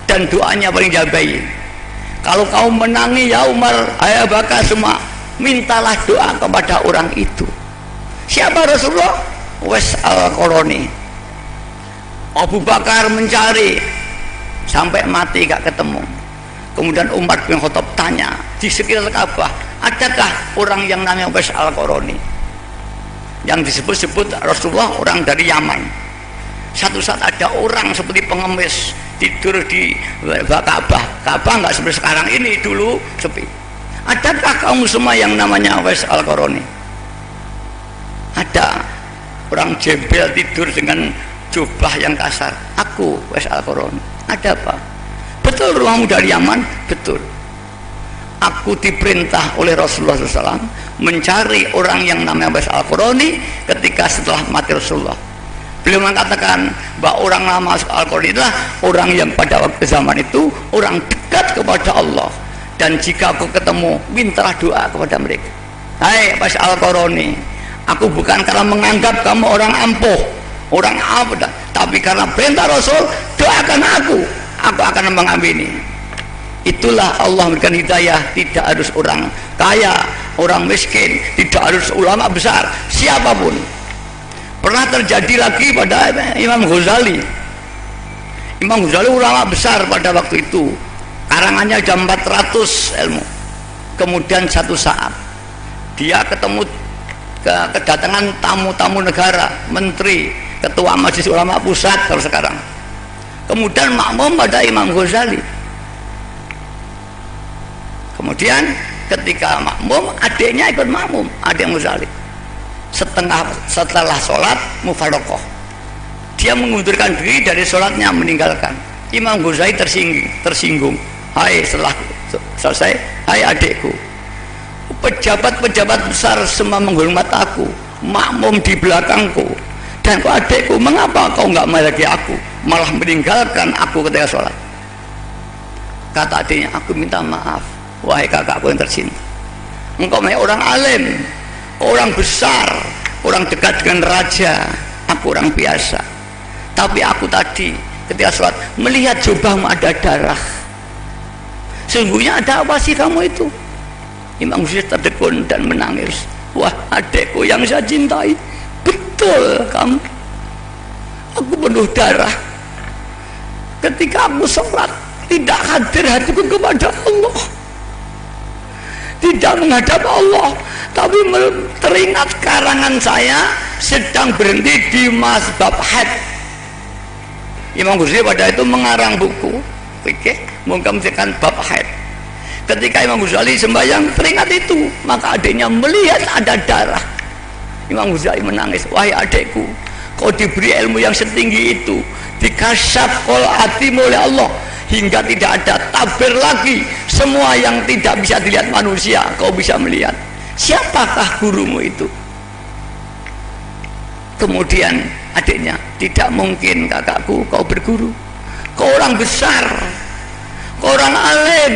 dan doanya paling jabai. Kalau kau menangi ya Umar, ayah Bakar semua, mintalah doa kepada orang itu. Siapa Rasulullah? Wes al-Qarani. Abu Bakar mencari sampai mati gak ketemu. Kemudian Umar bin Khattab tanya di sekitar Ka'bah, adakah orang yang namanya Wes al-Qarani? Yang disebut-sebut Rasulullah orang dari Yaman. Satu saat ada orang seperti pengemis tidur di Ka'bah. Ka'bah nggak seperti sekarang ini, dulu sepi. Adakah kamu semua yang namanya Wes al-Qarani? Ada orang jembel tidur dengan jubah yang kasar. Aku Wes al-Qarani. Ada apa? Betul rumahmu dari Yaman? Betul. Aku diperintah oleh Rasulullah SAW mencari orang yang namanya Wes al-Qarani ketika setelah mati Rasulullah. Beliau mengatakan bahwa orang nama al-Qarani adalah orang yang pada waktu zaman itu orang dekat kepada Allah, dan jika aku ketemu mintalah doa kepada mereka. Hai Wes al-Qarani, aku bukan karena menganggap kamu orang ampuh, orang apa, tapi karena perintah Rasul, doakan aku akan mengampuni. Itulah Allah memberikan hidayah, tidak harus orang kaya, orang miskin, tidak harus ulama besar, siapapun. Pernah terjadi lagi pada Imam Ghazali. Imam Ghazali ulama besar pada waktu itu, karangannya ada 400 ilmu. Kemudian satu saat dia ketemu kedatangan tamu-tamu negara, menteri, ketua majelis ulama pusat kalau sekarang. Kemudian makmum pada Imam Ghazali. Kemudian ketika makmum, adiknya ikut makmum, adik Ghazali. Setelah sholat mufarokoh, dia mengundurkan diri dari sholatnya, meninggalkan. Imam Ghazali tersinggung. Hai, setelah selesai, hai adikku, pejabat-pejabat besar semua menghormat aku, makmum di belakangku, dan kau adikku, mengapa kau nggak menghargai aku, malah meninggalkan aku ketika sholat? Kata adiknya, aku minta maaf wahai kakakku yang tercinta, engkau orang alim, orang besar, orang dekat dengan raja, aku orang biasa, tapi aku tadi ketika sholat melihat jubahmu ada darah. Sungguhnya ada apa sih kamu itu? Imam Ghazali tertegun dan menangis. Wah adekku yang saya cintai, betul kamu, aku penuh darah ketika aku sholat, tidak hadir hatiku kepada Allah, tidak menghadap Allah, tapi teringat karangan saya sedang berhenti di mazhab had. Imam Ghazali pada itu mengarang buku fikih mengkamsikan bab haid. Ketika Imam Ghazali sembahyang teringat itu, maka adiknya melihat ada darah. Imam Ghazali menangis, wahai adekku, kau diberi ilmu yang setinggi itu, dikasyaf kol hatimu oleh Allah hingga tidak ada tabir lagi, semua yang tidak bisa dilihat manusia kau bisa melihat. Siapakah gurumu itu? Kemudian adiknya, tidak mungkin kakakku kau berguru, kau orang besar, kau orang alim,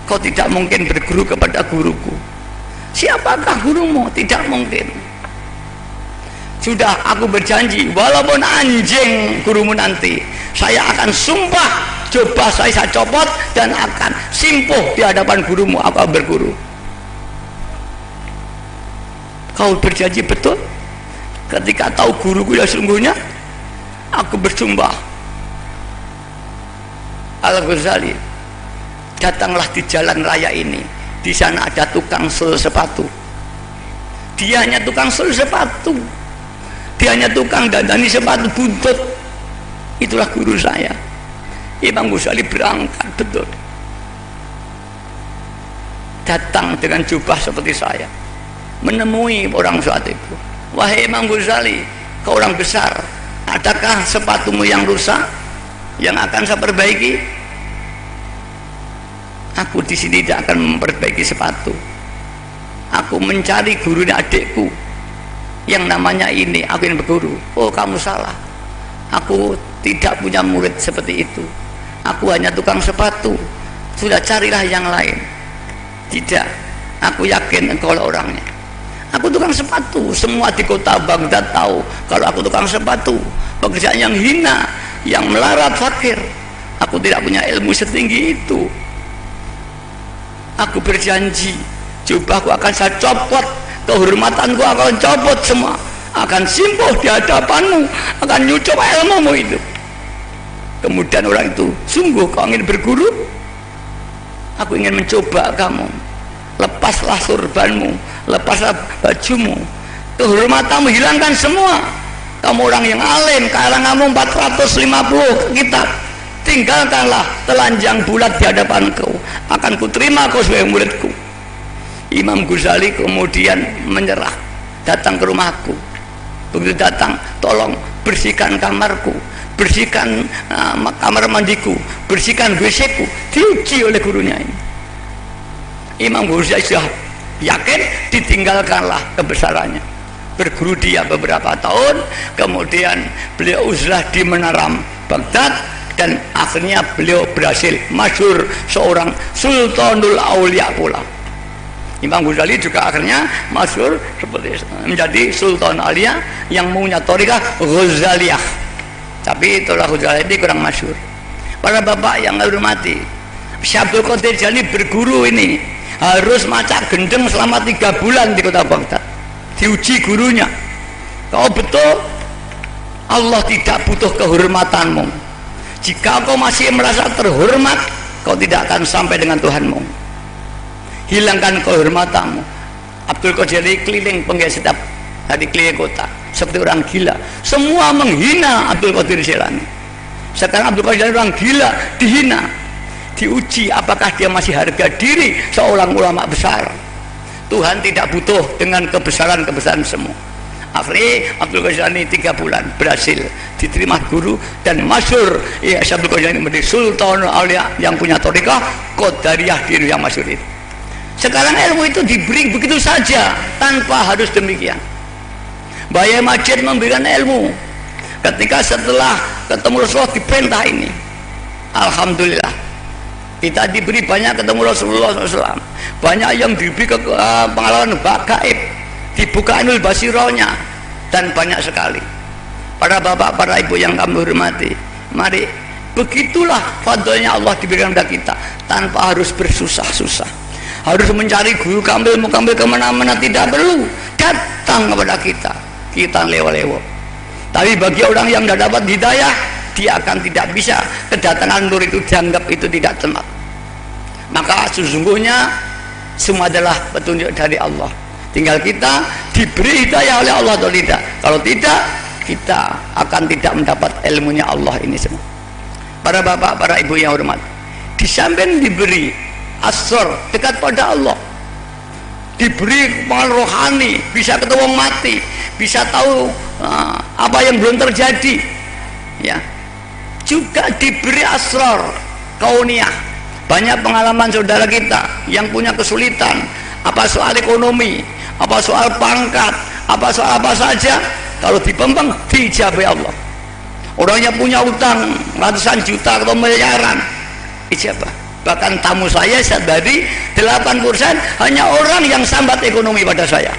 kau tidak mungkin berguru kepada guruku. Siapakah gurumu? Tidak mungkin. Sudah, aku berjanji, walaupun anjing gurumu nanti, saya akan sumpah, coba saya copot dan akan simpuh di hadapan gurumu, aku akan berguru. Kau berjanji betul? Ketika tahu guruku yang sungguhnya, aku bersumpah. Al-Ghazali, datanglah di jalan raya ini, di sana ada tukang sol sepatu. Dia hanya tukang sol sepatu, dia hanya tukang dandani sepatu buntut. Itulah guru saya. Imam Ghazali berangkat betul, datang dengan jubah seperti saya, menemui orang saat itu. Wahai Imam Ghazali, kau orang besar, adakah sepatumu yang rusak yang akan saya perbaiki? Aku di sini tidak akan memperbaiki sepatu. Aku mencari gurunya adikku yang namanya ini, aku ingin berguru. Oh, kamu salah, aku tidak punya murid seperti itu, aku hanya tukang sepatu. Sudah, carilah yang lain. Tidak, aku yakin engkau orangnya. Aku tukang sepatu, semua di kota Baghdad tahu kalau aku tukang sepatu, pekerjaan yang hina, yang melarat fakir. Aku tidak punya ilmu setinggi itu. Aku berjanji, jubahku akan saya copot, kehormatanku akan copot semua, akan simpuh di hadapanmu, akan nyucop ilmumu itu. Kemudian orang itu, sungguh kau ingin berguru? Aku ingin mencoba kamu. Lepaslah surbanmu, lepaslah bajumu, kehormatanmu hilangkan semua. Kamu orang yang alim, karanganmu 450 kitab, tinggalkanlah telanjang bulat di hadapanku, akan kuterima kau sebagai muridku. Imam Ghazali kemudian menyerah, datang ke rumahku. Begitu datang, tolong bersihkan kamarku, bersihkan kamar mandiku, bersihkan WC ku. Diuji oleh gurunya ini. Imam Ghazali sudah yakin, ditinggalkanlah kebesarannya. Berguru dia beberapa tahun, kemudian beliau uzlah di Menara Baghdad, dan akhirnya beliau berhasil masyhur seorang Sultanul Aulia pula. Imam Ghazali juga akhirnya masyhur seperti menjadi Sultan Aulia yang punya thariqah Ghazaliyah. Tapi itulah Ghazali ini kurang masyhur. Para bapak yang hormati, Syekh Abdul Qadir Jailani berguru ini harus macak gendeng selama 3 bulan di kota Baghdad. Diuji gurunya, kau betul Allah tidak butuh kehormatanmu. Jika kau masih merasa terhormat, kau tidak akan sampai dengan Tuhanmu. Hilangkan kehormatanmu. Abdul Qadir keliling penggaya setiap hari, keliling kota seperti orang gila. Semua menghina Abdul Qadir Jailani. Sekarang Abdul Qadir orang gila, dihina. Diuji apakah dia masih harga diri seorang ulama besar. Tuhan tidak butuh dengan kebesaran-kebesaran semua. Akhirnya Abdul Qadir 3 bulan berhasil diterima guru dan masyhur. Ya, Abdul Qadir menjadi Sultan Aulia yang punya thariqah Qadariyah di yang masyhur itu. Sekarang ilmu itu diberi begitu saja tanpa harus demikian. Bahaya Majid memberikan ilmu ketika setelah ketemu Rasulullah diperintah ini. Alhamdulillah, kita diberi banyak ketemu Rasulullah SAW, banyak yang diberi pengalaman gaib, dibuka Ainul Basirohnya, dan banyak sekali. Para bapak, para ibu yang kami hormati, mari, begitulah fadlnya Allah diberikan kepada kita tanpa harus bersusah-susah, harus mencari guru kambil kemana-mana, tidak perlu. Datang kepada kita, kita lewo-lewo. Tapi bagi orang yang tidak dapat hidayah, dia akan tidak bisa, kedatangan nur itu dianggap itu tidak tepat. Maka sesungguhnya semua adalah petunjuk dari Allah, tinggal kita diberi hidayah oleh Allah atau tidak. Kalau tidak, kita akan tidak mendapat ilmunya Allah ini semua. Para bapak, para ibu yang hormat, di samping diberi asrar dekat pada Allah, diberi kemampuan rohani, bisa ketemu orang mati, bisa tahu apa yang belum terjadi, ya. Juga diberi asrar kauniyah. Banyak pengalaman saudara kita yang punya kesulitan, apa soal ekonomi, apa soal pangkat, apa soal apa saja, kalau dipempeng diijabai Allah. Orangnya punya utang ratusan juta atau miliaran, ijabah. Bahkan tamu saya dari 8% hanya orang yang sambat ekonomi pada saya.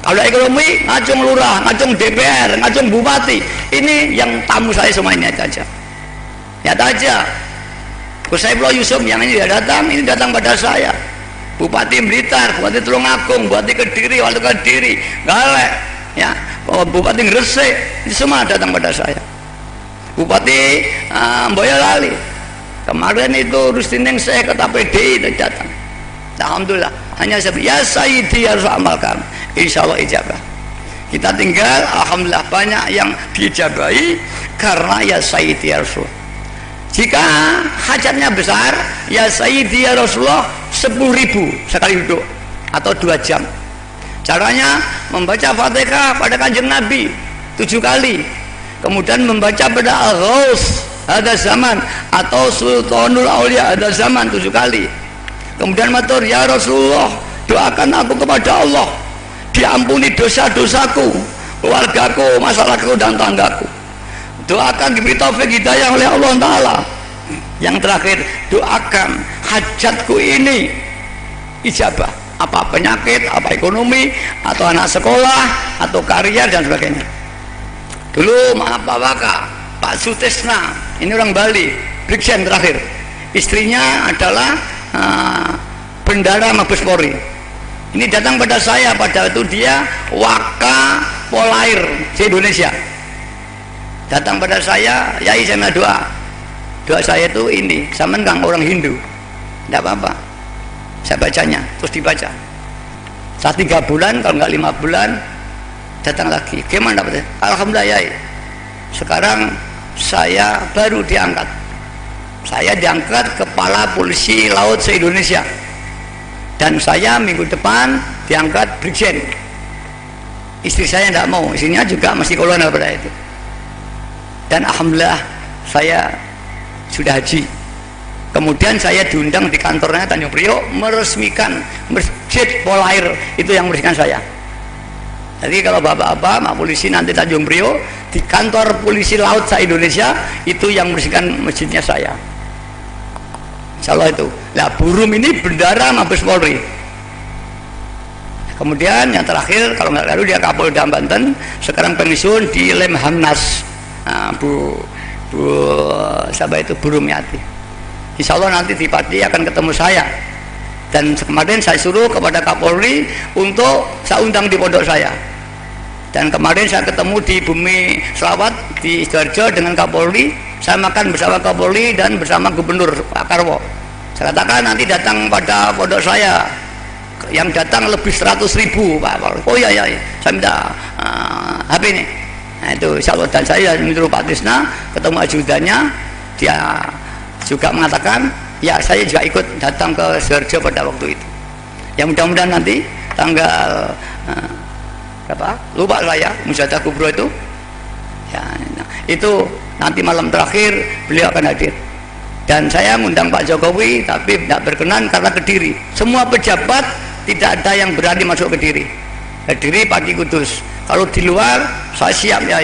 Kalau ekonomi ngacung lurah, ngacung DPR, ngacung bupati, ini yang tamu saya semua ini aja. Nyata aja. Gus Saifullah Yusuf yang ini datang pada saya. Bupati Blitar, Bupati Tulungagung, Bupati Kediri, Wali Kediri, Galek, ya, Bupati Gresik, ini semua datang pada saya. Bupati Boyolali, kemarin itu Rustining saya kata PDI datang. Alhamdulillah, hanya ya Sayyidi harus amalkan, insya Allah ijabah. Kita tinggal, alhamdulillah banyak yang diijabahi karena ya Sayyidi ya Rasul. Jika hajatnya besar, ya Sayyidi ya Rasulullah 10.000 sekali duduk atau 2 jam. Caranya membaca Fatihah pada Kanjeng Nabi 7 kali, kemudian membaca pada Al-Ghaus ada zaman atau Sultanul Aulia ada zaman 7 kali. Kemudian matur, ya Rasulullah, doakan aku kepada Allah diampuni dosa-dosaku, keluargaku, masalahku dan tanggaku. Doakan diberi taufik hidayah oleh Allah Ta'ala. Yang terakhir, doakan hajatku ini ijabah, apa penyakit, apa ekonomi, atau anak sekolah, atau karier dan sebagainya. Dulu maaf Pak Waka, Pak Sutisna, ini orang Bali, Brigjen terakhir, istrinya adalah Bendara Mabes Polri. Ini datang pada saya, pada itu dia Waka Polair di Indonesia. Datang pada saya, yai saya minta doa saya itu ini, sama kan orang Hindu, tidak apa-apa, saya bacanya, terus dibaca. Setelah 3 bulan, kalau nggak 5 bulan, datang lagi. Gimana dapetnya? Alhamdulillah yai, sekarang saya baru diangkat. Saya diangkat Kepala Polisi Laut se-Indonesia, dan saya minggu depan diangkat Brigjen. Istri saya tidak mau, istrinya juga masih kolonel pada itu. Dan alhamdulillah saya sudah haji. Kemudian saya diundang di kantornya Tanjung Priok meresmikan Masjid Polair, itu yang meresmikan saya. Jadi kalau bapak-bapak mak polisi nanti Tanjung Priok di kantor polisi laut se-Indonesia, itu yang meresmikan masjidnya saya. Insya Allah itu. Nah, Burum ini Bendara Mabes Polri. Kemudian yang terakhir, kalau nggak lalu dia Kapolda Banten, sekarang pensiun di Lemhamnas. Nah, Bu siapa itu, Bu Rumiati. Insya Allah nanti di Pati akan ketemu saya. Dan kemarin saya suruh kepada Kapolri untuk saya undang di pondok saya. Dan kemarin saya ketemu di Bumi Selawat di Sidoarjo dengan Kapolri. Saya makan bersama Kapolri dan bersama Gubernur Pak Karwo. Saya katakan nanti datang pada pondok saya, yang datang lebih 100.000 Pak Kapolri. Oh iya, saya minta HP ini. Nah itu insya Allah. Dan saya menyuruh Pak Tisna ketemu ajudannya, dia juga mengatakan ya saya juga ikut datang ke Sidoarjo pada waktu itu. Ya mudah-mudahan nanti tanggal berapa? Lupa saya, Musyadah Kubro itu. Ya, nah, itu nanti malam terakhir beliau akan hadir. Dan saya mengundang Pak Jokowi, tapi tidak berkenan karena Kediri. Semua pejabat tidak ada yang berani masuk Kediri. Kediri Pati Kudus. Kalau di luar saya siap ya.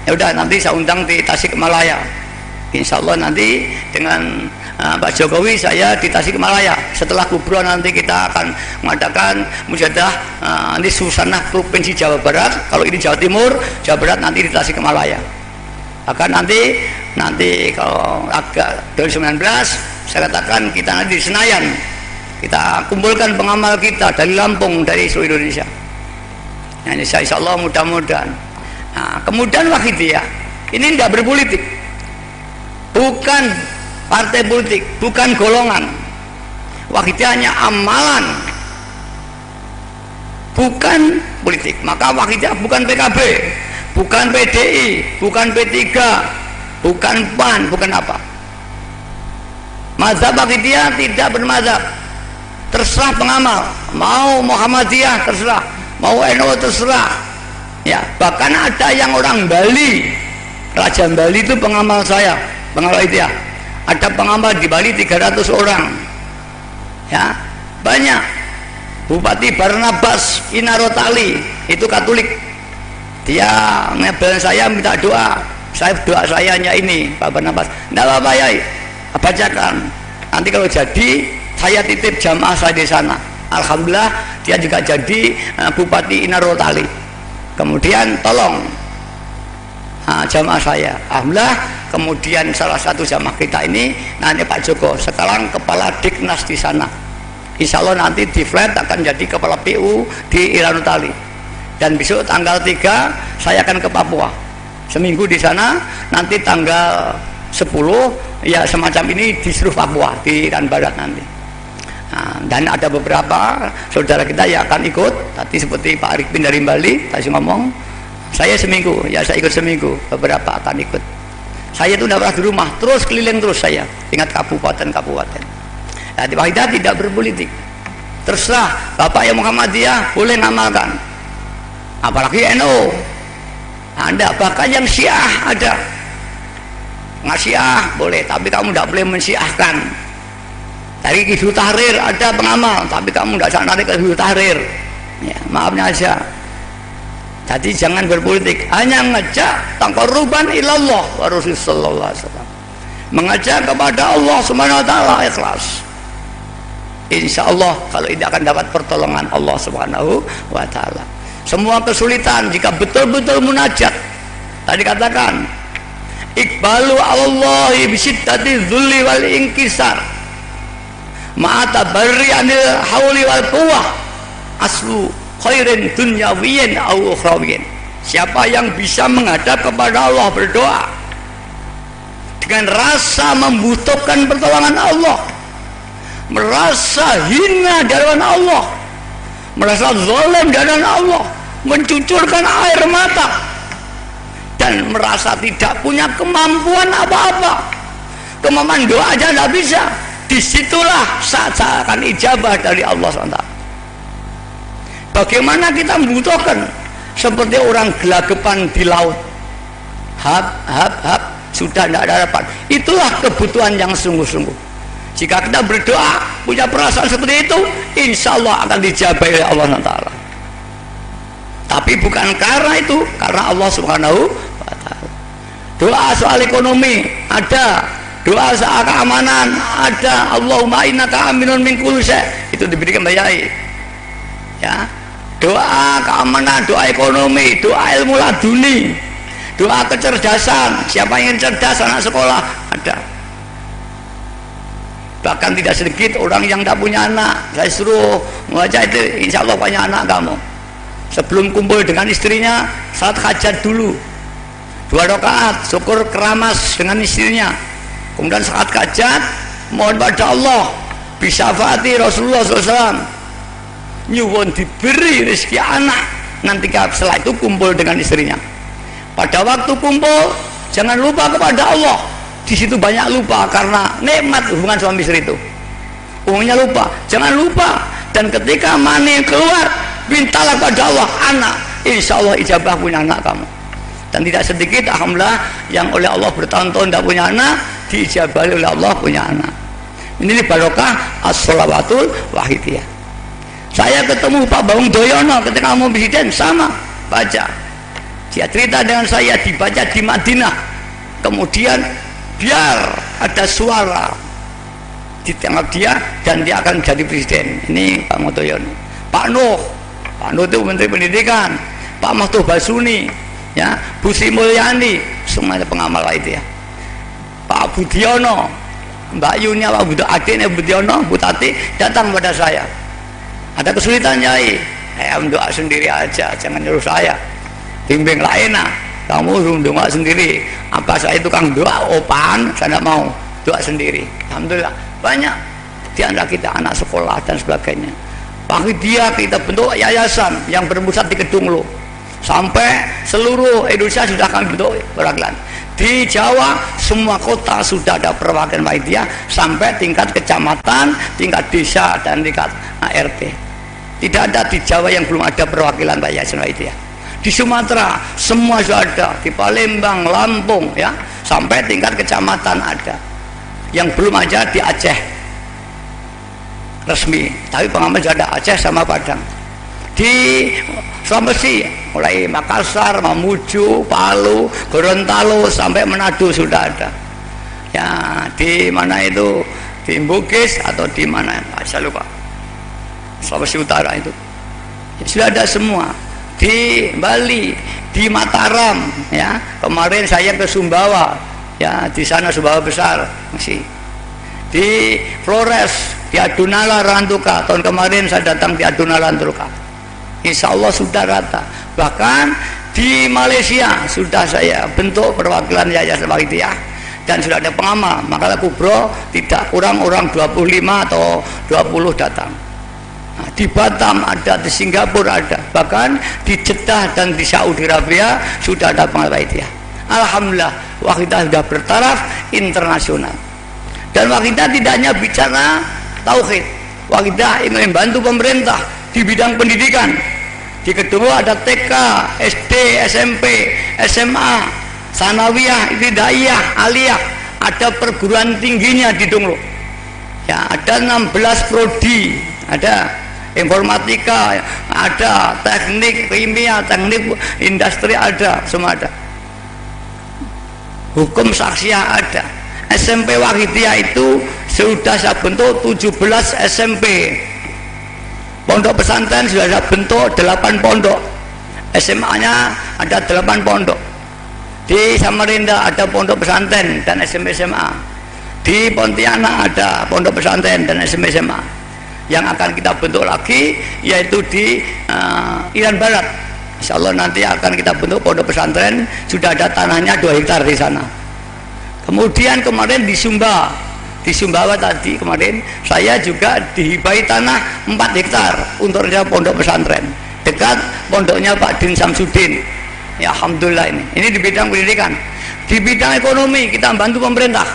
Ya udah nanti saya undang di Tasikmalaya. Insya Allah nanti dengan Pak Jokowi saya di Tasikmalaya. Setelah Kubro nanti kita akan mengadakan musyadah nanti Susanah Provinsi Jawa Barat. Kalau ini Jawa Timur, Jawa Barat nanti di Tasikmalaya. Akan nanti kalau agak 2019 saya katakan kita nanti di Senayan. Kita kumpulkan pengamal kita dari Lampung, dari seluruh Indonesia. Nah, ini insya Allah mudah-mudahan. Nah, kemudian Wahidiyah ini tidak berpolitik, bukan partai politik, bukan golongan. Wahidiyah hanya amalan, bukan politik. Maka Wahidiyah bukan PKB, bukan PDI, bukan P3, bukan PAN, bukan apa. Mazhab Wahidiyah tidak bermazhab. terserah pengamal, mau Muhammadiyah terserah, mau NU terserah, ya. Bahkan ada yang orang Bali, Raja Bali itu pengamal saya, pengamal itu ya. Ada pengamal di Bali 300 orang, ya, banyak. Bupati Barnabas Inarotali itu Katolik, dia ngebel saya minta doa. Doa saya hanya ini, Pak Barnabas, tidak apa-apa ya, bacakan. Nanti kalau jadi saya titip jamaah saya di sana. Alhamdulillah dia juga jadi Bupati Inarotali. Kemudian tolong jamaah saya. Alhamdulillah kemudian salah satu jamaah kita ini nanti Pak Joko sekarang kepala Diknas di sana. Insya Allah nanti di flat akan jadi kepala PU di Inarotali. Dan besok tanggal 3 saya akan ke Papua. Seminggu di sana, nanti tanggal 10 ya semacam ini di seluruh Papua di Iran Barat nanti. Nah, dan ada beberapa saudara kita yang akan ikut. Tadi seperti Pak Arifin dari Bali tadi ngomong, saya seminggu, ya saya ikut seminggu, beberapa akan ikut. Saya itu tidak pernah di rumah, terus keliling terus saya, tingkat kabupaten-kabupaten. Nah, Pak Hidayat tidak berpolitik, terserah Bapak yang Muhammadiyah boleh ngamalkan, apalagi NU. Anda bahkan yang Syiah ada, nggak Syiah boleh, tapi kamu tidak boleh mensyiahkan. Dari Hizbut Tahrir ada pengamal, tapi kamu tidak usah narik ke Hizbut Tahrir, ya, maafnya aja. Jadi jangan berpolitik, hanya ngajak taqarruban ilallah wa Rasul sallallahu alaihi wasallam, mengajak kepada Allah Subhanahu wa taala ikhlas. Insya Allah kalau ini akan dapat pertolongan Allah Subhanahu wa taala. Semua kesulitan jika betul-betul munajat, tadi katakan iqbalu Allahi bisiddati dzulli wal inkisar ma'ata barri anil hauli wal quwwah aslu khairin dunyawiyyin au ukhrawiyyin. Siapa yang bisa menghadap kepada Allah berdoa dengan rasa membutuhkan pertolongan Allah, merasa hina di hadapan Allah, merasa zalim di hadapan Allah, mencucurkan air mata dan merasa tidak punya kemampuan apa-apa, kemampuan doa aja tidak bisa, disitulah saat akan ijabah dari Allah SWT. Bagaimana kita membutuhkan seperti orang gelagapan di laut, hap sudah tidak ada harapan. Itulah kebutuhan yang sungguh-sungguh. Jika kita berdoa punya perasaan seperti itu, insya Allah akan dijabah oleh Allah SWT. Tapi bukan karena itu, karena Allah Subhanahu wa taala. Doa soal ekonomi ada, doa soal keamanan ada. Allahumma innaka aminun min kulli syai', itu diberikan bayai. Ya. Doa keamanan, doa ekonomi, doa ilmu laduni, doa kecerdasan. Siapa yang cerdas anak sekolah ada. Bahkan tidak sedikit orang yang tidak punya anak, saya suruh membaca itu, insya Allah punya anak kamu. Sebelum kumpul dengan istrinya, salat hajat dulu 2 rakaat, syukur keramas dengan istrinya. Kemudian salat hajat, mohon pada Allah bisyafaati Rasulullah SAW, nyuwun diberi rezeki anak. Nanti setelah itu kumpul dengan istrinya. Pada waktu kumpul, jangan lupa kepada Allah. Di situ banyak lupa karena nikmat hubungan suami istri itu. Umumnya lupa, jangan lupa. Dan ketika mani keluar, mintalah pada Allah anak, insya Allah ijabah punya anak kamu. Dan tidak sedikit alhamdulillah yang oleh Allah bertahun-tahun tidak punya anak, diijabah oleh Allah punya anak. Ini barokah as-sholawatul wahidiyah. Saya ketemu Pak Bawung Doyono ketika mau presiden, sama baca. Dia cerita dengan saya, dibaca di Madinah. Kemudian biar ada suara di tengah dia dan dia akan jadi presiden. Ini Pak Motoyono. Pak Nuh itu Menteri Pendidikan. Pak Mahtuh Basuni, ya, Bu Sri Mulyani, semuanya pengamal itu ya. Pak Budiono, Mbak Yunya, Pak Budiono, adiknya Budiono, Bu Tati datang pada saya. Ada kesulitan Nyai, doa sendiri aja, jangan nyuruh saya. Bimbing lain kamu doa sendiri. Apa saya tukang doa opan, saya tidak mau, doa sendiri. Alhamdulillah banyak di antara kita anak sekolah dan sebagainya. Pagi dia kita bentuk yayasan yang berpusat di Kedunglo, sampai seluruh Indonesia sudah kami bentuk perwakilan. Di Jawa semua kota sudah ada perwakilan panitia sampai tingkat kecamatan, tingkat desa, dan tingkat RT. Tidak ada di Jawa yang belum ada perwakilan yayasan panitia. Di Sumatera semua sudah ada, di Palembang, Lampung, ya, sampai tingkat kecamatan ada. Yang belum aja di Aceh resmi, tapi pengamal sudah ada Aceh sama Padang. Di Sulawesi mulai Makassar, Mamuju, Palu, Gorontalo sampai Manado sudah ada. Ya, di mana itu, di Bugis atau di mana, saya lupa, Sulawesi Utara itu ya, sudah ada semua. Di Bali, di Mataram, ya, kemarin saya ke Sumbawa, ya, di sana Sumbawa besar masih. Di Flores, di Adunala Rantuka, tahun kemarin saya datang di Adunala Rantuka, insya Allah sudah rata. Bahkan di Malaysia sudah saya bentuk perwakilan yayasan panitia dan sudah ada pengamal, maka kubro tidak kurang orang 25 atau 20 datang. Nah, di Batam ada, di Singapura ada, bahkan di Jeddah dan di Saudi Arabia sudah ada pengamal panitia. Alhamdulillah, Wakidah sudah bertaraf internasional. Dan Wakidah tidak hanya bicara tauhid, Wakidah ingin membantu pemerintah di bidang pendidikan. Di kedua ada TK, SD, SMP, SMA, Sanawiyah, Ibtidaiyah, Aliyah, ada perguruan tingginya di Donglo. Ya, ada 16 prodi, ada informatika, ada teknik kimia, teknik industri ada, semua ada. Hukum saksiah ada. SMP Wahidiyah itu sudah saya bentuk 17 SMP. Pondok pesantren sudah ada bentuk 8 pondok. SMA-nya ada 8 pondok. Di Samarinda ada pondok pesantren dan SMP SMA. Di Pontianak ada pondok pesantren dan SMP SMA. Yang akan kita bentuk lagi yaitu di Irian Barat. Insya Allah nanti akan kita bentuk pondok pesantren, sudah ada tanahnya 2 hektar di sana. Kemudian kemarin di Sumbawa tadi kemarin saya juga dihibai tanah 4 hektar untuk rencana pondok pesantren dekat pondoknya Pak Din Samsudin. Ya, alhamdulillah ini di bidang pendidikan. Di bidang ekonomi kita bantu pemerintah.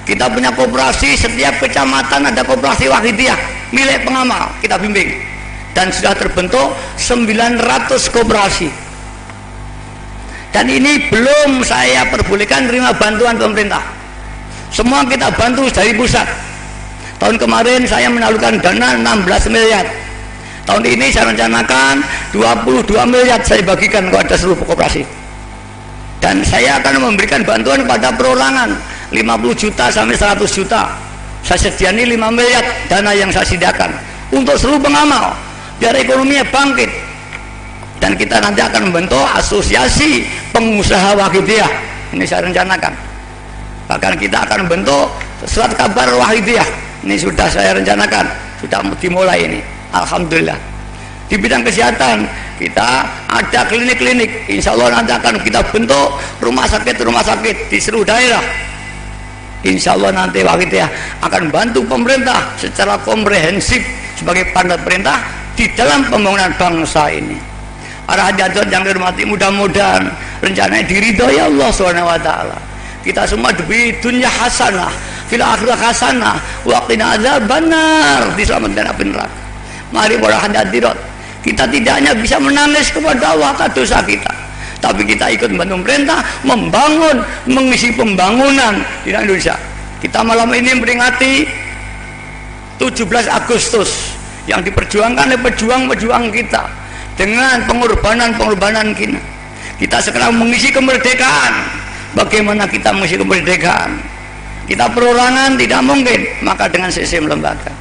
Kita punya koperasi, setiap kecamatan ada koperasi Wahidiyah milik pengamal, kita bimbing. Dan sudah terbentuk 900 koperasi. Dan ini belum saya perbolehkan terima bantuan pemerintah. Semua kita bantu dari pusat. Tahun kemarin saya menyalurkan dana 16 miliar. Tahun ini saya rencanakan 22 miliar saya bagikan kepada seluruh koperasi. Dan saya akan memberikan bantuan kepada perorangan 50 juta sampai 100 juta. Saya sediani 5 miliar dana yang saya sediakan untuk seluruh pengamal biar ekonominya bangkit. Dan kita nanti akan membentuk asosiasi pengusaha Wahidiyah. Ini saya rencanakan. Bahkan kita akan membentuk surat kabar Wahidiyah. Ini sudah saya rencanakan, sudah dimulai ini. Alhamdulillah. Di bidang kesehatan kita ada klinik-klinik. Insya Allah nanti akan kita bentuk rumah sakit di seluruh daerah. Insya Allah nanti Wahidiyah akan bantu pemerintah secara komprehensif sebagai partner perintah di dalam pembangunan bangsa ini. Para hadirin yang dihormati, mudah-mudahan rencananya diridhoi Allah SWT. Kita semua diberi dunia hasanah, fil akhirah hasanah, wa qina adzabannar, diselamatkan api neraka. Mari para hadirin, kita tidak hanya bisa menangis kepada Allah atas dosa kita, tapi kita ikut membantu pemerintah membangun, mengisi pembangunan di Indonesia. Kita malam ini memperingati 17 Agustus yang diperjuangkan oleh pejuang-pejuang kita dengan pengorbanan kita. Kita sekarang mengisi kemerdekaan. Bagaimana kita mengisi kemerdekaan? Kita perorangan tidak mungkin, maka dengan sistem lembaga.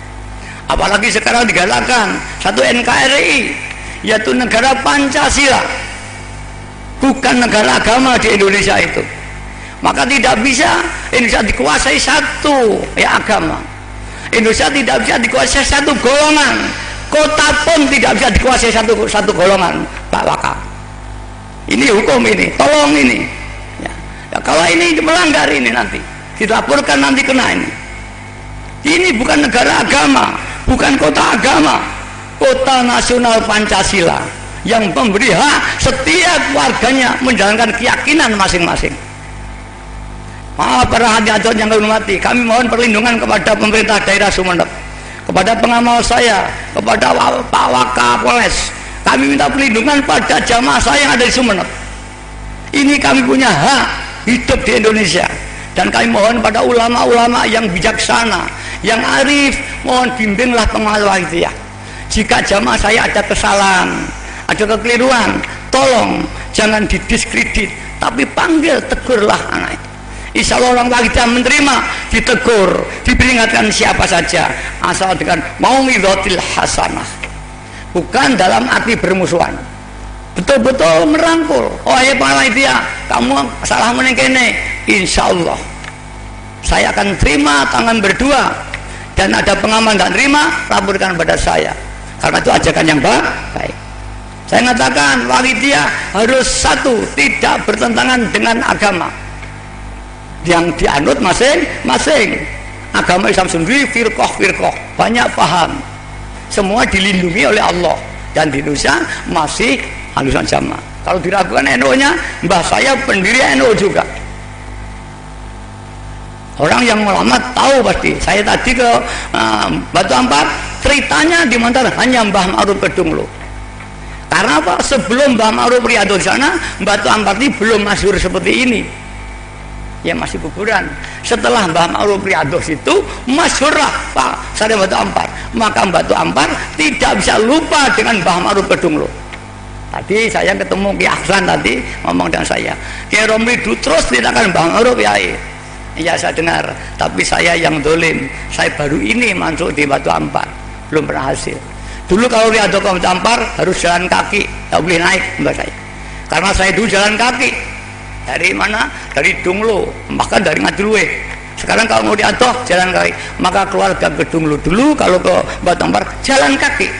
Apalagi sekarang digalakkan satu NKRI, yaitu negara Pancasila, bukan negara agama di Indonesia itu. Maka tidak bisa Indonesia dikuasai satu agama. Indonesia tidak bisa dikuasai satu golongan. Kota pun tidak bisa dikuasai satu golongan, Pak Waka. Ini hukum ini, tolong ini. Ya, kalau ini melanggar ini nanti dilaporkan, nanti kena ini. Ini bukan negara agama, bukan kota agama, kota nasional Pancasila yang memberi hak setiap warganya menjalankan keyakinan masing-masing. Maaf para hadirin yang kami hormati, kami mohon perlindungan kepada pemerintah daerah Sumeneb, kepada pengamal saya, kepada Pak Wakapolres. Kami minta perlindungan pada jamaah saya yang ada di Sumeneb. Ini kami punya hak hidup di Indonesia, dan kami mohon pada ulama-ulama yang bijaksana, yang arif, mohon bimbinglah pengamal Wahidiyah. Jika jamaah saya ada kesalahan, ada kekeliruan, tolong jangan didiskredit, tapi panggil, tegurlah anak. Insya Allah orang Wahidiyah menerima, ditegur, diperingatkan siapa saja, asal dengan mau'izatil hasanah, bukan dalam arti bermusuhan. Betul-betul merangkul. Oh ya Pak Wahidiyah, kamu salah menengkene, insya Allah saya akan terima tangan berdua, dan ada pengamal tidak terima, laporkan pada saya, karena itu ajakan yang baik. Saya mengatakan Wahidiyah harus satu, tidak bertentangan dengan agama yang dianut masing-masing. Agama Islam sendiri firqah banyak paham, semua dilindungi oleh Allah, dan di Indonesia masih Ahlussunnah Jamaah. Kalau diragukan NU-nya, mbah saya pendiri NU juga. Orang yang ulama tahu pasti. Saya tadi ke Batu Ampar, ceritanya di Montar hanya Mbah Ma'ruf Kedunglo. Karena apa? Sebelum Mbah Ma'ruf Riyadhah di sana, Batu Ampar ini belum masyhur seperti ini. Ya masih kuburan. Setelah Mbah Ma'ruf Riyadhah itu masyhurlah Pak Sari Batu Ampar. Maka Batu Ampar tidak bisa lupa dengan Mbah Ma'ruf Kedunglo. Tadi saya ketemu Ki Ahsan tadi ngomong dengan saya, Ki Romli terus ceritakan Mbah Ma'ruf ya. Iya saya dengar, tapi saya yang dolim. Saya baru ini masuk di Batu Ampar, belum pernah hasil. Dulu kalau Riyadhah ke Batu Ampar harus jalan kaki, tak boleh naik mbak saya. Karena saya dulu jalan kaki. Dari mana? Dari Dunglo, bahkan dari Ngadilwe. Sekarang kalau mau Riyadhah jalan kaki, maka keluarga ke Dunglo dulu, kalau ke Batu Ampar jalan kaki.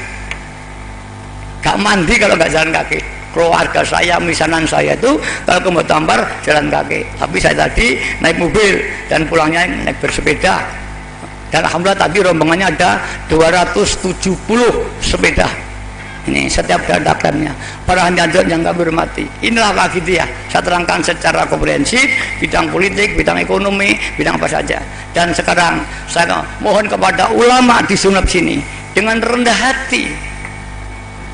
Gak mandi kalau gak jalan kaki. Keluarga saya, misanan saya itu kalau ke Batu Ampar jalan kaki. Tapi saya tadi naik mobil dan pulangnya naik bersepeda. Dan alhamdulillah tadi rombongannya ada 270 sepeda. Ini setiap dadakannya. Para hadirin yang kami hormati, inilah Wahidiyah. Saya terangkan secara komprehensif, bidang politik, bidang ekonomi, bidang apa saja. Dan sekarang saya mohon kepada ulama di Sumeneb sini dengan rendah hati,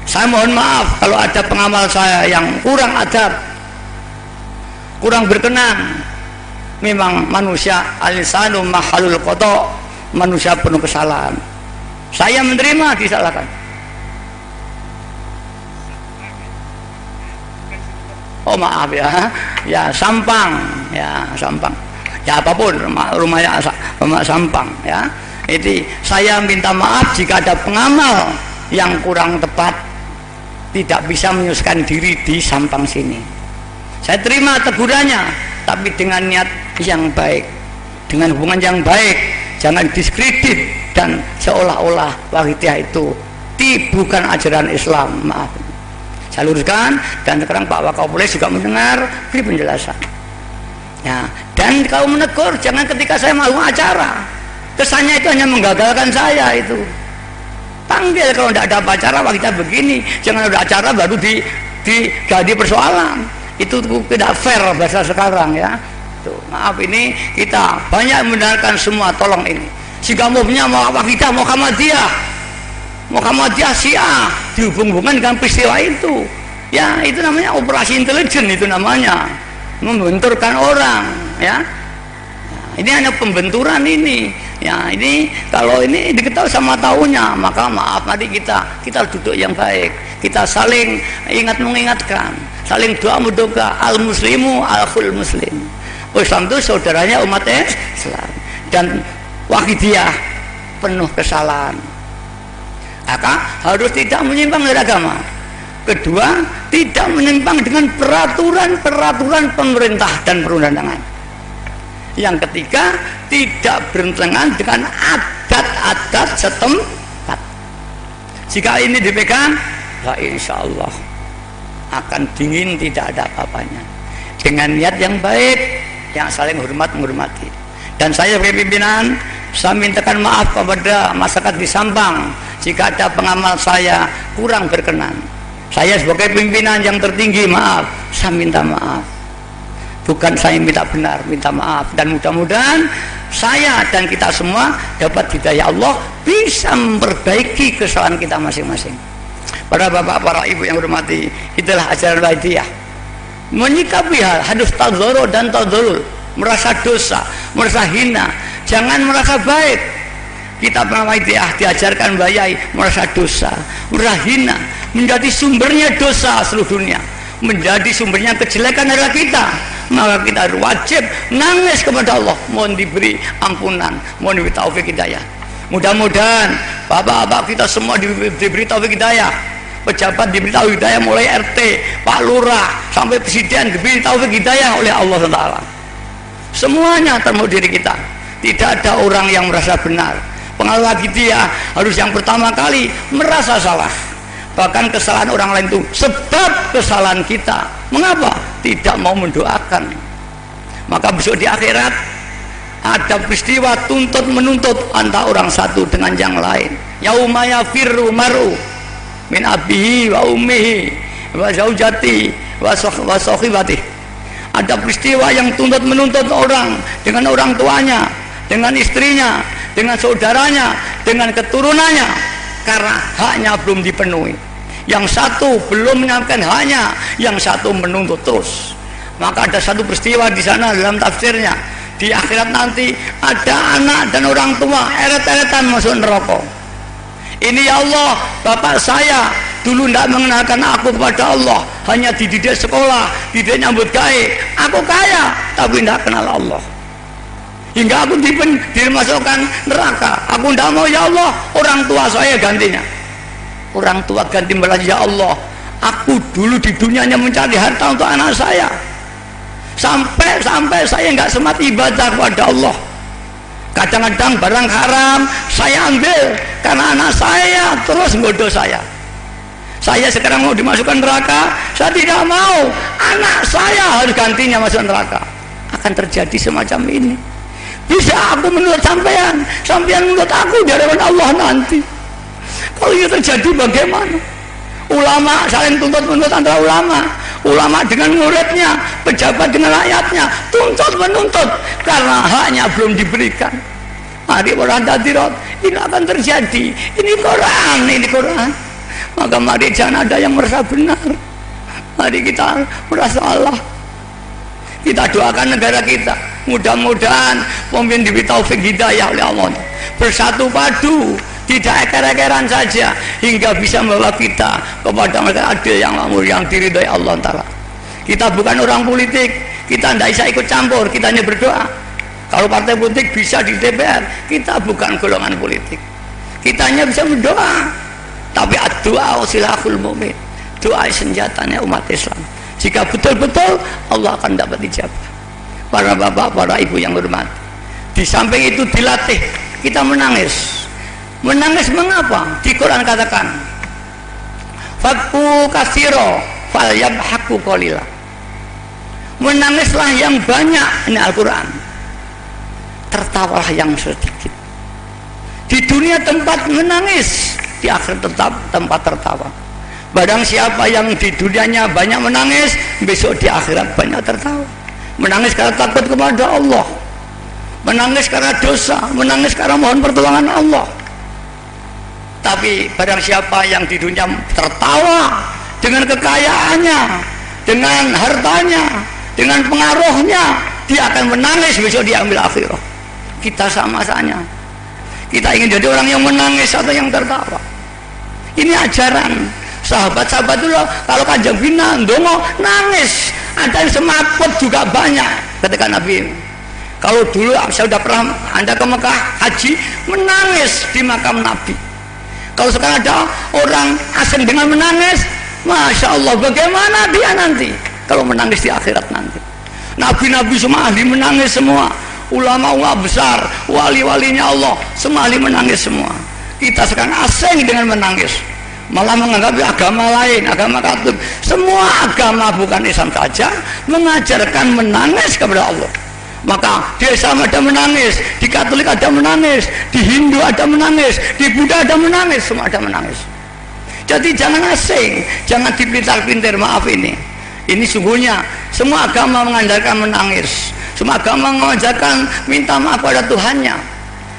saya mohon maaf kalau ada pengamal saya yang kurang adab, kurang berkenan. Memang manusia al-insanu mahalul qada, manusia penuh kesalahan. Saya menerima disalahkan. Oh maaf ya Sampang, ya apapun rumahnya Sampang ya. Itu saya minta maaf jika ada pengamal yang kurang tepat, tidak bisa menyusun diri di Sampang sini. Saya terima tegurannya, tapi dengan niat yang baik, dengan hubungan yang baik, jangan diskredit dan seolah-olah Wahidiyah itu bukan ajaran Islam. Maaf, saya luruskan, dan sekarang Pak Wakapolres juga mendengar, beri penjelasan. Ya, dan kalau menegur jangan ketika saya mau acara, kesannya itu hanya menggagalkan saya itu. Panggil kalau tidak ada acara Wahidiyah begini, jangan ada acara baru jadi persoalan. Itu tidak fair bahasa sekarang ya. Tuh, maaf, ini kita banyak mendengarkan semua, tolong ini. Jika maunya mau Wahidiyah, Muhammadiyah Syiah dihubung-hubungkan dengan peristiwa itu. Ya, itu namanya operasi intelijen, itu namanya membenturkan orang ya. Ini hanya pembenturan ini. Ya, ini kalau ini diketahui sama tahunya, maka maaf, mari kita duduk yang baik. Kita saling ingat mengingatkan, saling doa mendoa, al muslimu al khul muslim. Islam itu saudaranya umat Islam. Dan Wahidiyah penuh kesalahan. Maka harus tidak menyimpang dari agama. Kedua, tidak menyimpang dengan peraturan pemerintah dan perundang-undangan. Yang ketiga, tidak bertentangan dengan adat-adat setempat. Jika ini dipegang, ya insya Allah akan dingin, tidak ada apa-apanya. Dengan niat yang baik, yang saling menghormati. Dan saya sebagai pimpinan, saya mintakan maaf kepada masyarakat di Sampang jika ada pengamal saya kurang berkenan. Saya sebagai pimpinan yang tertinggi, maaf, saya minta maaf. Bukan saya minta benar, minta maaf. Dan mudah-mudahan saya dan kita semua dapat hidayah Allah, bisa memperbaiki kesalahan kita masing-masing. Para bapak, para ibu yang hormati, itulah ajaran Waidiyah. Menyikapi hal hadus tadzoro dan tadzolul, merasa dosa, merasa hina, jangan merasa baik. Kita Waidiyah diajarkan bayai merasa dosa, merasa hina, menjadi sumbernya dosa seluruh dunia, menjadi sumbernya kejelekan adalah kita. Maka kita wajib nangis kepada Allah, mohon diberi ampunan, mohon diberi taufik hidayah. Mudah-mudahan bapak-bapak kita semua diberi taufik hidayah, pejabat diberi taufik hidayah, mulai RT, Pak Lurah sampai Presiden diberi taufik hidayah oleh Allah SWT. Semuanya termasuk diri kita. Tidak ada orang yang merasa benar. Pengawal dia harus yang pertama kali merasa salah. Bahkan kesalahan orang lain itu sebab kesalahan kita. Mengapa? Tidak mau mendoakan. Maka besok di akhirat ada peristiwa tuntut menuntut antara orang satu dengan yang lain. Yauma yafirru mar'u min abihi wa ummihi wa zaujati wa sahibati. Ada peristiwa yang tuntut menuntut orang dengan orang tuanya, dengan istrinya, dengan saudaranya, dengan keturunannya, karena haknya belum dipenuhi. Yang satu belum menyampaikan haknya, yang satu menuntut terus. Maka ada satu peristiwa di sana dalam tafsirnya, di akhirat nanti ada anak dan orang tua eret-eretan masuk neraka. Ini ya Allah, bapak saya dulu tidak mengenalkan aku kepada Allah, hanya dididik sekolah, dididik nyambut gawe. Aku kaya tapi tidak kenal Allah, hingga aku dimasukkan neraka. Aku tidak mau ya Allah, orang tua saya gantinya. Orang tua ganti balas, ya Allah, aku dulu di dunianya mencari harta untuk anak saya, sampai saya nggak semat ibadah kepada Allah. Kadang-kadang barang haram saya ambil karena anak saya terus bodoh saya. Saya sekarang mau dimasukkan neraka, saya tidak mau anak saya harus gantinya masuk neraka. Akan terjadi semacam ini. Bisa aku menurut sampean menurut aku di hadapan Allah nanti. Kalau ini terjadi bagaimana? Ulama saling tuntut menuntut antara ulama dengan muridnya, pejabat dengan rakyatnya, tuntut menuntut karena haknya belum diberikan. Mari para hadirat, ini akan terjadi. Ini Quran. Maka mari jangan ada yang merasa benar. Mari kita merasa Allah. Kita doakan negara kita, mudah-mudahan pemimpin diberi taufik hidayah oleh Allah, bersatu padu, tidak eker-ekeran saja, hingga bisa membawa kita kepada negara adil yang makmur, yang diridhai Allah Ta'ala. Kita bukan orang politik, kita tidak bisa ikut campur, kita hanya berdoa. Kalau partai politik bisa di DPR, kita bukan golongan politik, kita hanya bisa berdoa. Tapi doa silahul mu'min, doa senjatanya umat Islam. Jika betul-betul Allah akan dapat ijabah. Para bapak, para ibu yang hormat, di samping itu dilatih kita menangis. Menangis mengapa? Di Quran katakan, fakku kasiro fal yabhaku qalila. Menangislah yang banyak, ini Al-Quran. Tertawalah yang sedikit. Di dunia tempat menangis, di akhirat tetap tempat tertawa. Barang siapa yang di dunianya banyak menangis, besok di akhirat banyak tertawa. Menangis karena takut kepada Allah, menangis karena dosa, menangis karena mohon pertolongan Allah. Tapi barang siapa yang di dunia tertawa dengan kekayaannya, dengan hartanya, dengan pengaruhnya, dia akan menangis besok diambil akhirah. Kita sama saja. Kita ingin jadi orang yang menangis atau yang tertawa. Ini ajaran sahabat-sahabat dulu. Kalau Kanjeng Bina ndonga nangis, ada yang semaput juga banyak ketika Nabi. Kalau dulu saya sudah pernah Anda ke Mekah haji, menangis di makam Nabi. Kalau sekarang ada orang asing dengan menangis, Masya Allah, bagaimana dia nanti kalau menangis di akhirat nanti? Nabi-nabi semua ahli menangis semua, ulama-ulama besar, wali-walinya Allah semua ahli menangis semua. Kita sekarang asing dengan menangis, malah menganggap agama lain, agama Katolik, semua agama bukan Islam saja mengajarkan menangis kepada Allah. Maka di Islam ada menangis, di Katolik ada menangis, di Hindu ada menangis, di Buddha ada menangis, semua ada menangis. Jadi jangan asing, jangan dipintar-pintir. Maaf, ini sungguhnya Semua agama mengajarkan menangis, semua agama mengajarkan minta maaf pada Tuhannya.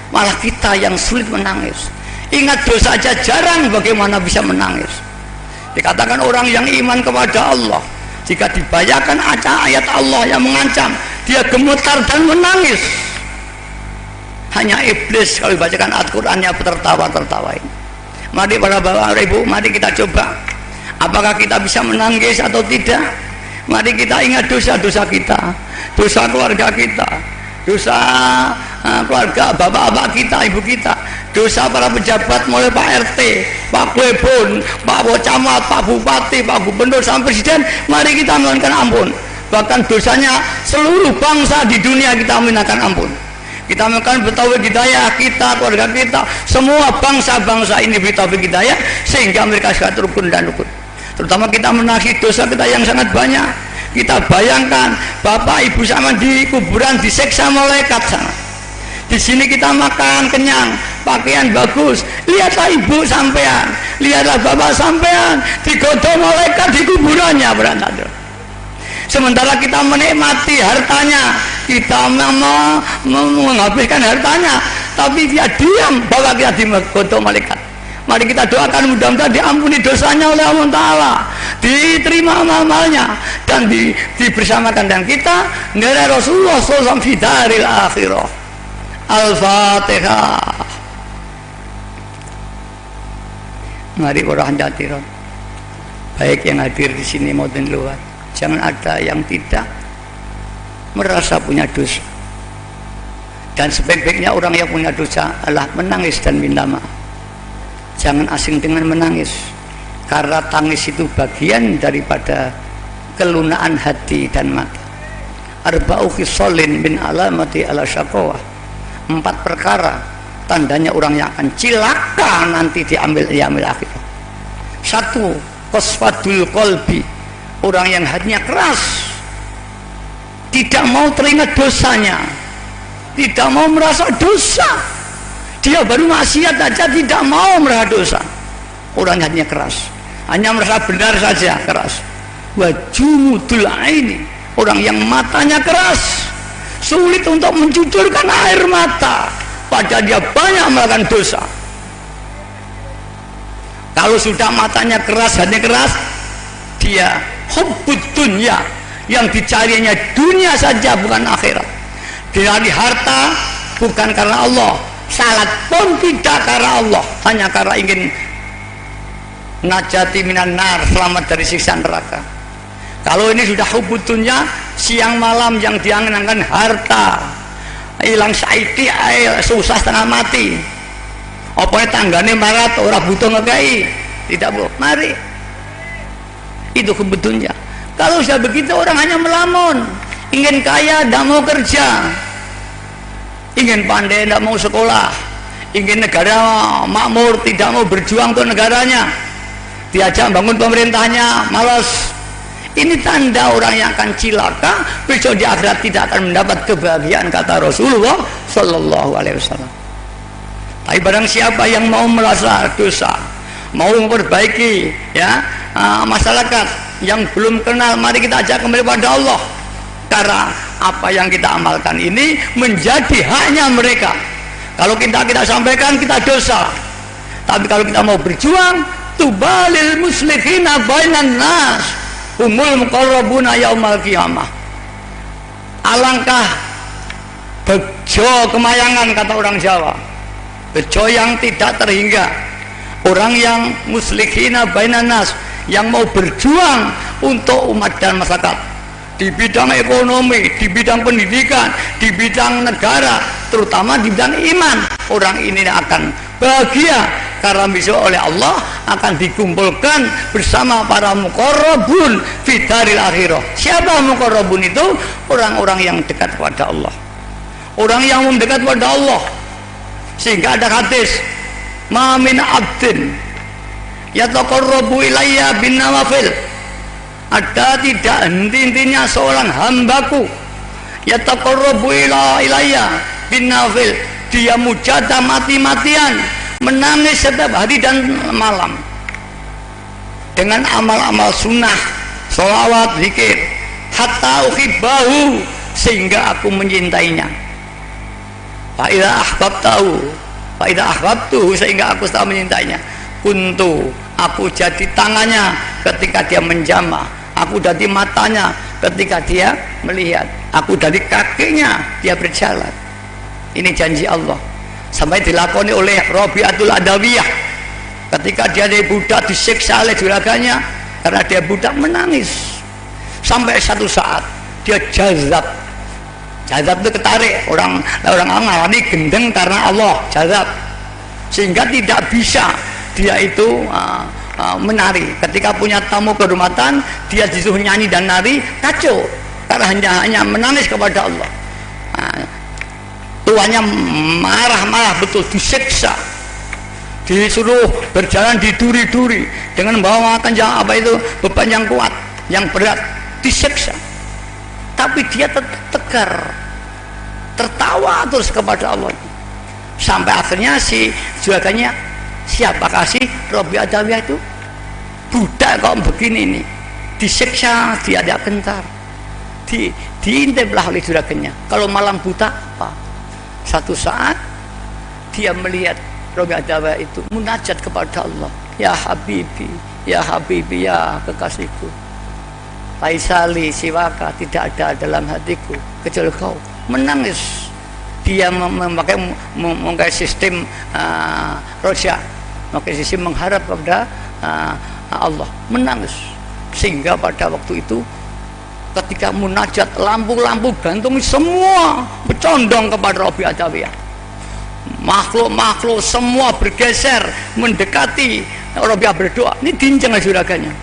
Malah kita yang sulit menangis. Ingat dosa saja jarang, bagaimana bisa menangis? Dikatakan orang yang iman kepada Allah, jika dibayangkan ayat Allah yang mengancam, dia gemetar dan menangis. Hanya iblis kalau dibacakan Al-Qur'annya tertawa-tertawain. Mari para bapak ibu, mari kita coba. Apakah kita bisa menangis atau tidak? Mari kita ingat dosa-dosa kita, dosa keluarga kita, dosa keluarga bapak-bapak kita, ibu kita, dosa para pejabat mulai Pak RT, Pak Klebon, Pak Camat, Pak Bupati, Pak Gubernur sampai Presiden. Mari kita mohonkan ampun. Bahkan dosanya seluruh bangsa di dunia kita mintakan ampun. Kita mohonkan bertaubat hidayah kita, keluarga kita, semua bangsa-bangsa ini bertaubat hidayah sehingga mereka sehat rukun dan rukun. Terutama kita menagih dosa kita yang sangat banyak. Kita bayangkan bapak ibu sama di kuburan diseksa malaikat sana. Di sini kita makan kenyang, pakaian bagus. Lihatlah ibu sampean, lihatlah bapak sampean digodong malaikat di kuburannya berantakan. Sementara kita menikmati hartanya, kita menghabiskan hartanya, tapi dia diam bahwa kita digodong malaikat. Mari kita doakan mudah-mudahan diampuni dosanya oleh Allah Ta'ala, diterima amalnya, dan dibersamakan dengan kita dari Rasulullah SAW fi daril akhirah. Al-Fatihah. Mari orang hadirin, baik yang hadir di sini maupun luar, jangan ada yang tidak merasa punya dosa. Dan sebaik-baiknya orang yang punya dosa adalah menangis dan minta maaf. Jangan asing dengan menangis, karena tangis itu bagian daripada kelunaan hati dan mata. Arba'u khisalin min alamati ala syaqawah. 4 perkara tandanya orang yang akan cilaka nanti diambil akhir. 1, qasfatul qalbi, orang yang hatinya keras, tidak mau teringat dosanya, tidak mau merasa dosa. Dia baru maksiat saja tidak mau merasa dosa. Orang hatinya keras, hanya merasa benar saja keras. Wajumudul aini, orang yang matanya keras, sulit untuk mencucurkan air mata, padahal dia banyak melakukan dosa. Kalau sudah matanya keras, hatinya keras, dia hubbud dunya, yang dicarinya dunia saja bukan akhirat. Dia di harta bukan karena Allah, salat pun tidak karena Allah, hanya karena ingin najati minan nar, selamat dari siksa neraka. Kalau ini sudah hubbud dunya, siang malam yang diangan-angan harta, hilang saiki susah setengah mati. Apa tanggane marat orang butuh ngekei, tidak bu. Mari itu hubbud dunya. Kalau sudah begitu orang hanya melamun, ingin kaya tidak mau kerja, ingin pandai tidak mau sekolah, ingin negara makmur tidak mau berjuang untuk negaranya, diajak bangun pemerintahnya malas. Ini tanda orang yang akan cilaka, besok di akhirat tidak akan mendapat kebahagiaan, kata Rasulullah Sallallahu Alaihi Wasallam. Tapi barang siapa yang mau merasa dosa, mau memperbaiki ya masyarakat yang belum kenal, mari kita ajak kembali pada Allah. Karena apa yang kita amalkan ini menjadi haknya mereka. Kalau kita sampaikan, kita dosa. Tapi kalau kita mau berjuang, tubalil muslihina bainan nas umul muqarrabuna yaumal qiyamah. Alangkah bejo kemayangan, kata orang Jawa, bejo yang tidak terhingga, orang yang muslihina bainan nas, yang mau berjuang untuk umat dan masyarakat di bidang ekonomi, di bidang pendidikan, di bidang negara, terutama di bidang iman. Orang ini akan bahagia karena besok oleh Allah akan dikumpulkan bersama para muqarrabun fi daril akhirah. Siapa muqarrabun itu? Orang-orang yang dekat kepada Allah, orang yang mendekat kepada Allah. Sehingga ada hadis, ma min abdin yataqarrabu ilayya bin nawafil, ada tidak henti-hentinya seorang hambaku yataqarrabu ilayya bin nawafil, dia mujadah mati-matian, menangis setiap hari dan malam dengan amal-amal sunnah, sholawat, zikir, hatta uhibbahu, sehingga aku mencintainya. Fa idza ahbabtahu, fa idza ahbabtuhu, sehingga aku telah mencintainya. Kuntu, aku jadi tangannya ketika dia menjamah, aku jadi matanya ketika dia melihat, aku dari kakinya dia berjalan. Ini janji Allah. Sampai dilakoni oleh Rabi'atul Adawiyah ketika dia dari budak disiksa oleh juraganya karena dia budak, menangis sampai satu saat dia jazab. Jazab itu ketarik, orang ngalami gendeng karena Allah, jazab, sehingga tidak bisa dia itu menari. Ketika punya tamu kehormatan, dia disuruh nyanyi dan nari, kacau karena hanya menangis kepada Allah. Tuannya marah betul, disiksa, disuruh berjalan di duri-duri dengan membawakan beban yang kuat, yang berat, disiksa. Tapi dia tetap tegar, tertawa terus kepada Allah, sampai akhirnya si juraganya, siapakah sih Rabi' Adawiyah itu, budak kok begini nih, disiksa dia tidak gentar, diintiplah oleh juraganya. Kalau malam buta apa? Satu saat dia melihat Rabi' Adawiyah itu munajat kepada Allah, ya Habibi, ya Habibi, ya kekasihku, laisali siwaka, tidak ada dalam hatiku kecuali kau. Menangis dia, memakai sistem roja, memakai sistem mengharap kepada Allah, menangis. Sehingga pada waktu itu ketika munajat, lampu-lampu gantung semua bercondong kepada Rabi' Adawiyah. Makhluk-makhluk semua bergeser mendekati Rabi'ah berdoa. Ini dinceng juraganya.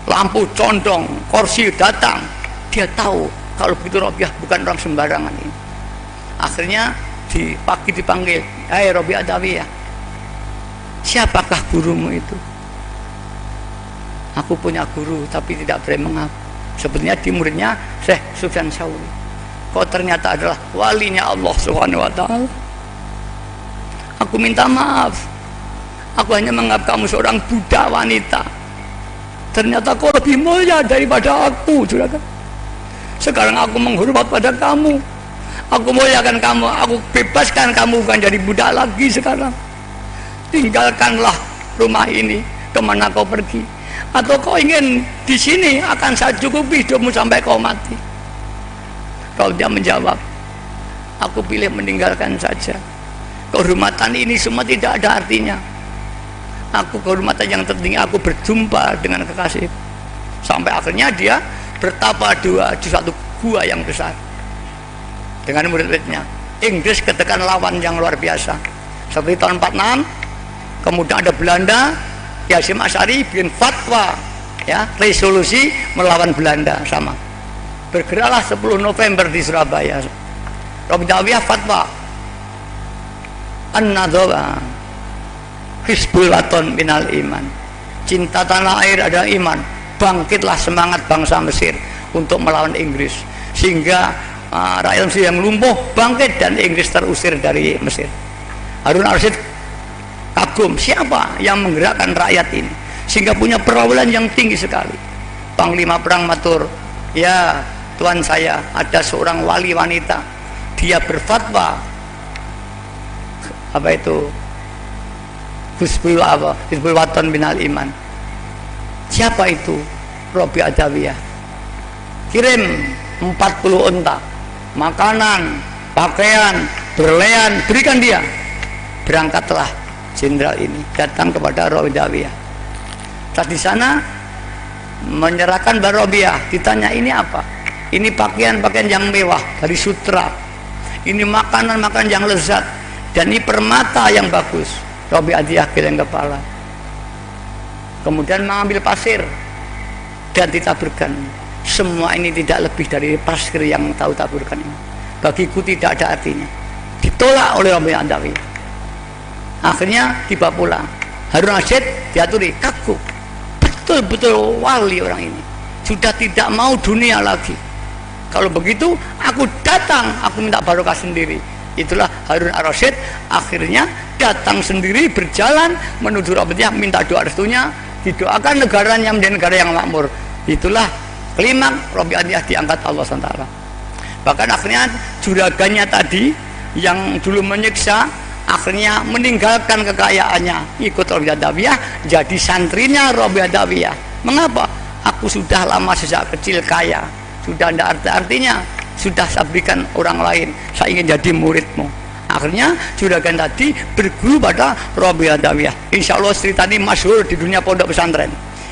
Lampu condong, kursi datang. Dia tahu kalau begitu Rabi'ah bukan orang sembarangan ini. Akhirnya pagi dipanggil, hai Rabi' Adawiyah, siapakah gurumu itu? Aku punya guru tapi tidak berani mengaku. Sebenarnya di muridnya Syekh Sufyan Tsauri. Kau ternyata adalah walinya Allah Subhanahu wa ta'ala. Aku minta maaf, aku hanya menganggap kamu seorang budak wanita. Ternyata kau lebih mulia daripada aku, juragan. Sekarang aku menghormat pada kamu, aku muliakan kamu, aku bebaskan kamu bukan jadi budak lagi sekarang. Tinggalkanlah rumah ini, kemana kau pergi, atau kau ingin di sini akan saya cukupi hidupmu sampai kau mati. Kalau dia menjawab, aku pilih meninggalkan saja. Kehormatan ini semua tidak ada artinya. Aku kehormatan yang tertinggi, aku berjumpa dengan kekasih. Sampai akhirnya dia bertapa di suatu gua yang besar dengan murid-muridnya. Inggris ketekan lawan yang luar biasa. Seperti tahun 46, kemudian ada Belanda, Ki Hasyim Asy'ari bikin fatwa, ya, resolusi melawan Belanda sama. Bergeraklah 10 November di Surabaya. Rabi' Adawiyah fatwa, an-nadhara hizbul waton minal iman. Cinta tanah air adalah iman. Bangkitlah semangat bangsa Mesir untuk melawan Inggris, sehingga rakyat Mesir yang lumpuh bangkit dan Inggris terusir dari Mesir. Harun al-Rasyid kagum, siapa yang menggerakkan rakyat ini sehingga punya peraulan yang tinggi sekali. Panglima perang matur, ya Tuan saya, ada seorang wali wanita, dia berfatwa apa itu hizbul waton minal iman. Siapa itu? Rabi' Adawiyah. Kirim 40 unta, makanan, pakaian, berlian, berikan dia. Berangkatlah jenderal ini datang kepada Rabi' Adawiyah. Di sana menyerahkan Rabi'ah, ditanya ini apa? Ini pakaian-pakaian yang mewah dari sutra, ini makanan-makanan yang lezat, dan ini permata yang bagus. Rabi' Adawiyah geleng kepala, kemudian mengambil pasir dan ditaburkan. Semua ini tidak lebih dari pasir yang tahu taburkan ini. Bagiku tidak ada artinya. Ditolak oleh Rabi' Adawiyah. Akhirnya dibawa pulang. Harun al-Rasyid diaturi, kagum, betul-betul wali orang ini, sudah tidak mau dunia lagi. Kalau begitu aku datang, aku minta barokah sendiri. Itulah Harun al-Rasyid akhirnya datang sendiri, berjalan menuju Rabi'ah, minta doa restunya, didoakan negaranya menjadi negara yang makmur. Itulah kelima Rabi Adawiyah diangkat Allah SWT. Bahkan akhirnya juragannya tadi yang dulu menyiksa akhirnya meninggalkan kekayaannya, ikut Rabi Adawiyah, jadi santrinya Rabi Adawiyah. Mengapa? Aku sudah lama sejak kecil kaya, sudah tidak artinya, sudah saya berikan orang lain, saya ingin jadi muridmu. Akhirnya juragan tadi berguru pada Rabi Adawiyah. Insya Allah cerita ini masyhur di dunia pondok pesantren.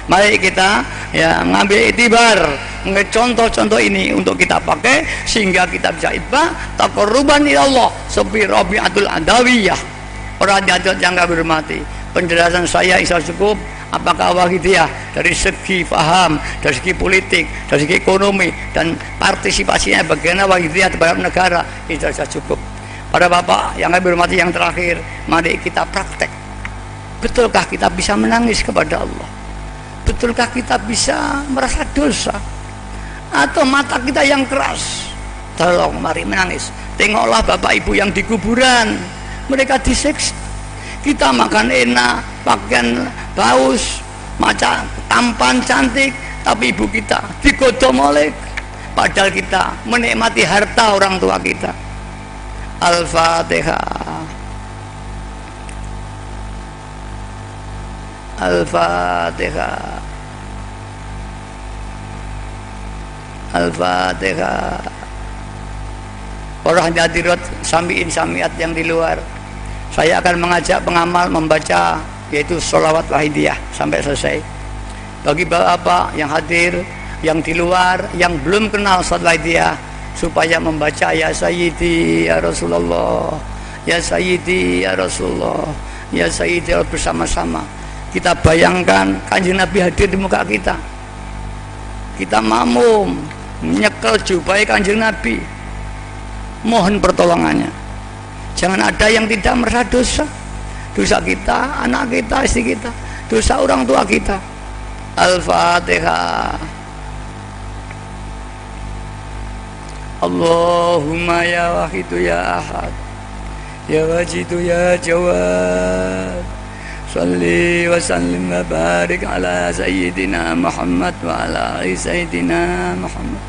Mari kita ya ngambil itibar, contoh-contoh ini untuk kita pakai sehingga kita bisa itba taqarruban ila Allah seperti Rabi'atul Adawiyah. Orang jatuh yang kami hormati, penjelasan saya insya Allah cukup. Apakah Wahidiyah dari segi faham, dari segi politik, dari segi ekonomi dan partisipasinya bagaimana Wahidiyah terhadap negara, insya Allah cukup. Para bapak yang kami hormati yang terakhir, mari kita praktek. Betulkah kita bisa menangis kepada Allah? Betulkah kita bisa merasa dosa? Atau mata kita yang keras? Tolong mari menangis. Tengoklah bapak ibu yang di kuburan, mereka disiksa. Kita makan enak, pakaian bagus, macam tampan cantik, tapi ibu kita digodom oleh, padahal kita menikmati harta orang tua kita. Al-Fatihah. Al-Fatihah. Al-Fatihah. Orang hadirat samiin samiat yang di luar, saya akan mengajak pengamal membaca yaitu sholawat Wahidiyah sampai selesai. Bagi bapak yang hadir, yang di luar, yang belum kenal sholawat Wahidiyah, supaya membaca ya Sayyidi ya Rasulullah, ya Sayyidi ya Rasulullah, ya Sayyidi bersama-sama. Kita bayangkan Kanjeng Nabi hadir di muka kita. Kita makmum nyekel jubai Kanjeng Nabi, mohon pertolongannya. Jangan ada yang tidak merasa dosa. Dosa kita, anak kita, istri kita, dosa orang tua kita. Al-Fatihah. Allahumma ya wahidu ya ahad, ya wajidu ya jawad, salli wa sallim wa barik ala sayyidina Muhammad wa ala ali sayyidina Muhammad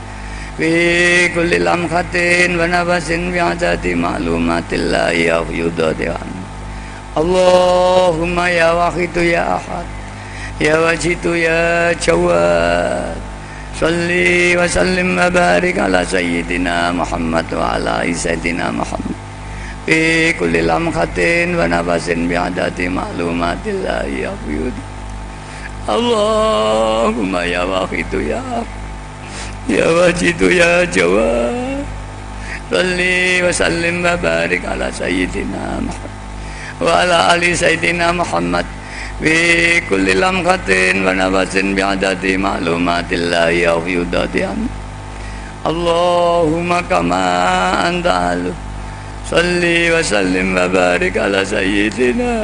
fi kulli lamhatin wa nafasin bi adadi ma'lumatillahi ya yudadihan. Allahumma ya wahidu ya ahad, ya wajidu ya jawad, salli wa sallim wa barik ala sayyidina Muhammad wa ala sayyidina Muhammad fi kulli lamhatin wa nafasin bi adadi ma'lumatillahi ya yud. Allahumma ya wahidu ya wajidu ya jawad, salli wa sallim wa barik ala sayyidina Muhammad wa ala ali sayyidina Muhammad fi kulli lamhatin wa nafasin bi adadi ma'lumatillahi ya yudadihan. Allahumma kama anta alu, salli wa sallim wa barik ala sayyidina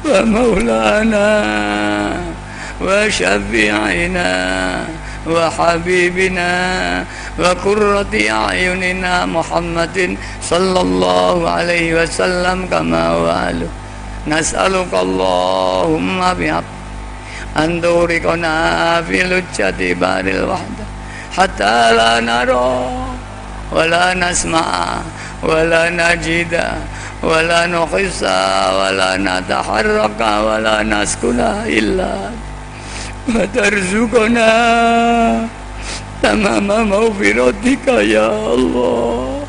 wa maulana wa syafi'ina wa habibina wa qurrati a'yunina Muhammadin sallallahu alaihi wasallam kama wa'alu. Nas'aluka Allahumma bihaq an turiqana fi lujjati baril wahda hatta la nara wa la nasma'a wa la najida wa la nukhissa wa la nataharraka wa la naskuna illa wa tarzuqana tamama maghfiratika ya Allah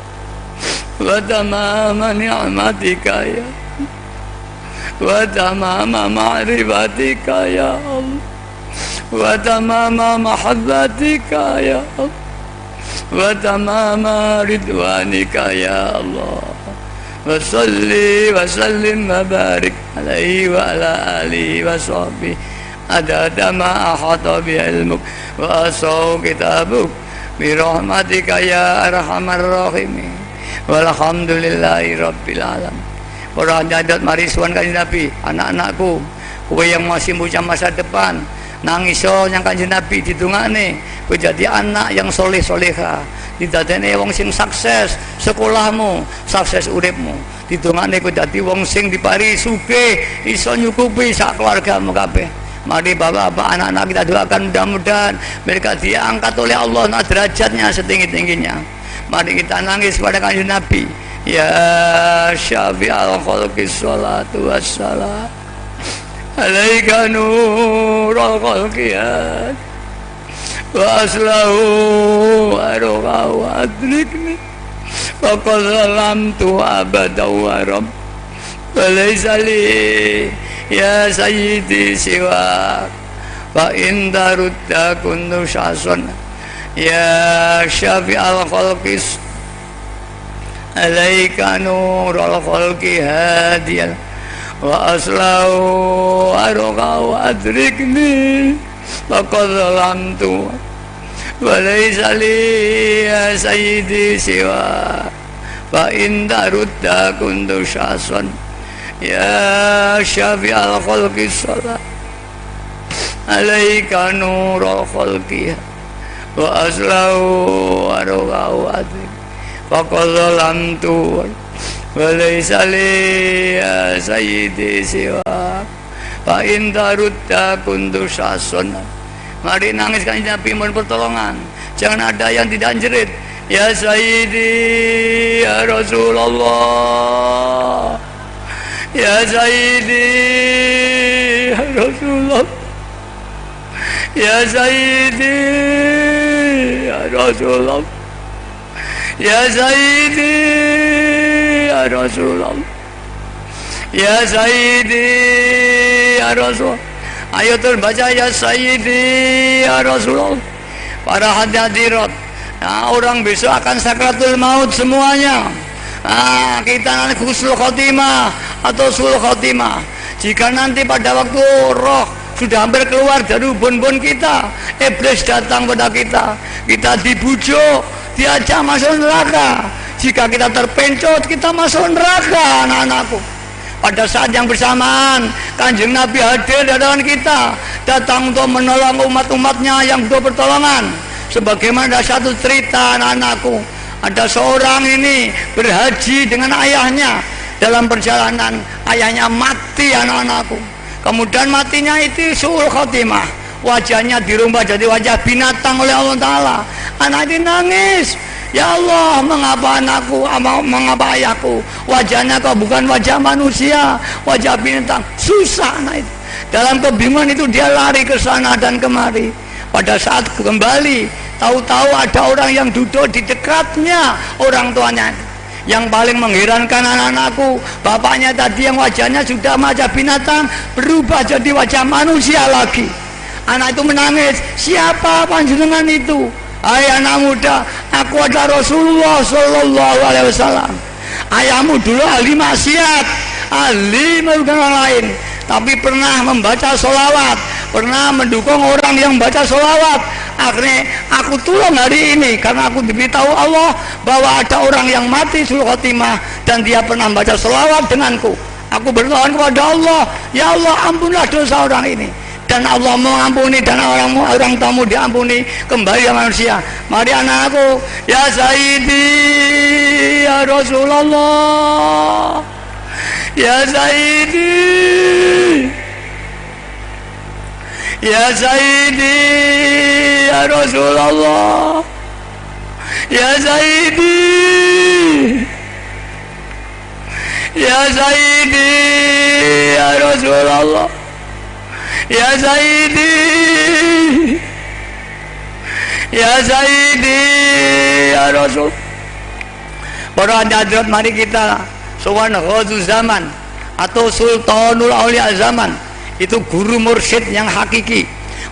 wa tamama ni'matika ya wa tamama ma'rifatika ya Allah wa tamama mahabbatika ya Allah wa tamama ridwanika ya Allah. Wa salli wa sallim wa barik alaihi wa ala alihi wa sahbihi adada ma ahata bi ilmuk wa asau kitabuk bi rahmatika ya arhamar rahimin. Walhamdulillahi rabbil alamin. Para hadirat mari suwan Kanjeng Nabi, anak-anakku, kowe yang masih punya masa depan, nangis yang Kanjeng Nabi didongakne, kowe jadi anak yang soleh soleha, didadekne wong sing sukses sekolahmu, sukses uripmu, didongakne kowe dadi wong sing dipari sugih, iso nyukupi sak keluargamu kabeh. Mari bapak-bapak, anak-anak kita doakan mudah-mudahan mereka diangkat oleh Allah derajatnya setinggi-tingginya. Mari kita nangis pada kanjeng Nabi. Ya syafi'al khalqi sholatu wassalam alaika nurul khalqi wa aslahu aroha wa adrikni wa qad zalamtu abada wa rabb wa laysa li ya sayyidi siwa wa in tarudda kuntu syason ya syafi'al khalqis alaika nurul khalqi hadiyal wa aslahu aroha wa adrikni wa qad zalamtu wa laysa li ya sayyidi siwa fa in tarudda kuntu syason ya syafi'al khalqi salat alaika nurul khalqi wa aslahu aroha wa adrikni wa qad zalamtu wa laysa li ya sayyidi siwa fa in tarudda kuntu syason. Mari nangis kanjeng Nabi mohon pertolongan. Jangan ada yang tidak jerit. Ya Sayyidi ya Rasulullah. Ya Sayyidi ya Rasulullah. Ya Sayyidi ya Rasulullah. Ya Sayyidi ya Rasulullah. Ya Sayyidi ya Rasul. Ayo terbaca ya Sayyidi ya Rasulullah. Para hadirat, nah, orang besok akan sakratul maut semuanya. Nah, kita nanti husnul khotimah atau sul khotimah. Jika nanti pada waktu roh sudah hampir keluar dari ubun-ubun kita, iblis datang pada kita, kita dibujuk, diajak masuk neraka. Jika kita terpencot, kita masuk neraka, anak-anakku. Pada saat yang bersamaan kanjeng Nabi hadir di hadapan kita, datang untuk menolong umat-umatnya yang butuh pertolongan. Sebagaimana ada satu cerita, anak-anakku, ada seorang ini berhaji dengan ayahnya. Dalam perjalanan ayahnya mati, anak-anakku. Kemudian matinya itu suul khotimah, wajahnya dirubah jadi wajah binatang oleh Allah Ta'ala. Anak ini nangis, ya Allah, mengapa anakku, mengapa ayahku wajahnya kok bukan wajah manusia, wajah binatang. Susah anak itu. Dalam kebingungan itu dia lari ke sana dan kemari. Pada saat kembali, tahu-tahu ada orang yang duduk di dekatnya, orang tuanya. Yang paling mengherankan anak-anakku, bapaknya tadi yang wajahnya sudah wajah binatang berubah jadi wajah manusia lagi. Anak itu menangis, siapa panjenengan itu? Hai anak muda, aku adalah Rasulullah Sallallahu Alaihi Wasallam. Ayahmu dulu ahli maksiat, ahli melakukan orang lain, tapi pernah membaca sholawat, pernah mendukung orang yang baca sholawat. Akhirnya aku tolong hari ini karena aku diberitahu Allah bahwa ada orang yang mati sul khotimah dan dia pernah membaca sholawat denganku. Aku berdoa kepada Allah, ya Allah ampunlah dosa orang ini. Dan Allah mengampuni dan orang tamu diampuni kembali ya manusia. Mari anakku, ya Sayyidi ya Rasulullah, ya Sayyidi ya Sayyidi ya Rasulullah, ya Sayyidi ya Sayyidi ya Rasulullah, ya Sayyidi ya Sayyidi ya Rasul. Para hadirat, mari kita sowan Ghauzul Zaman atau Sultanul Aulia Zaman. Itu guru mursyid yang hakiki.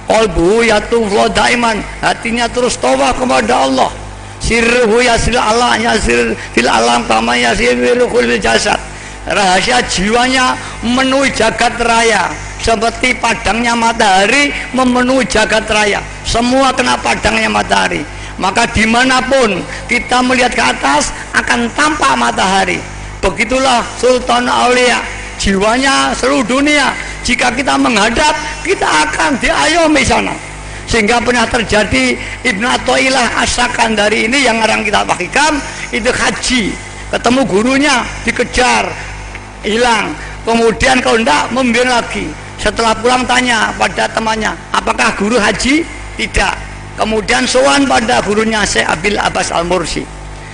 Qalbuhu yatuflo daiman, hatinya terus tawaf kepada Allah. Sirruhu yasil Allah yasir fil alam kama yasir fil jasad. Rahasia jiwanya memenuhi jagat raya seperti padangnya matahari memenuhi jagat raya. Semua kena padangnya matahari. Maka dimanapun kita melihat ke atas akan tampak matahari. Begitulah Sultan Aulia, jiwanya seluruh dunia. Jika kita menghadap, kita akan diayomi sana. Sehingga pernah terjadi Ibnu Athaillah As-Sakandari ini yang orang kita pakikan itu haji, ketemu gurunya dikejar, hilang. Kemudian kalau enggak membimbing lagi. Setelah pulang tanya pada temannya, apakah guru haji? Tidak. Kemudian sowan pada gurunya Syekh Abil Abbas Al-Mursi.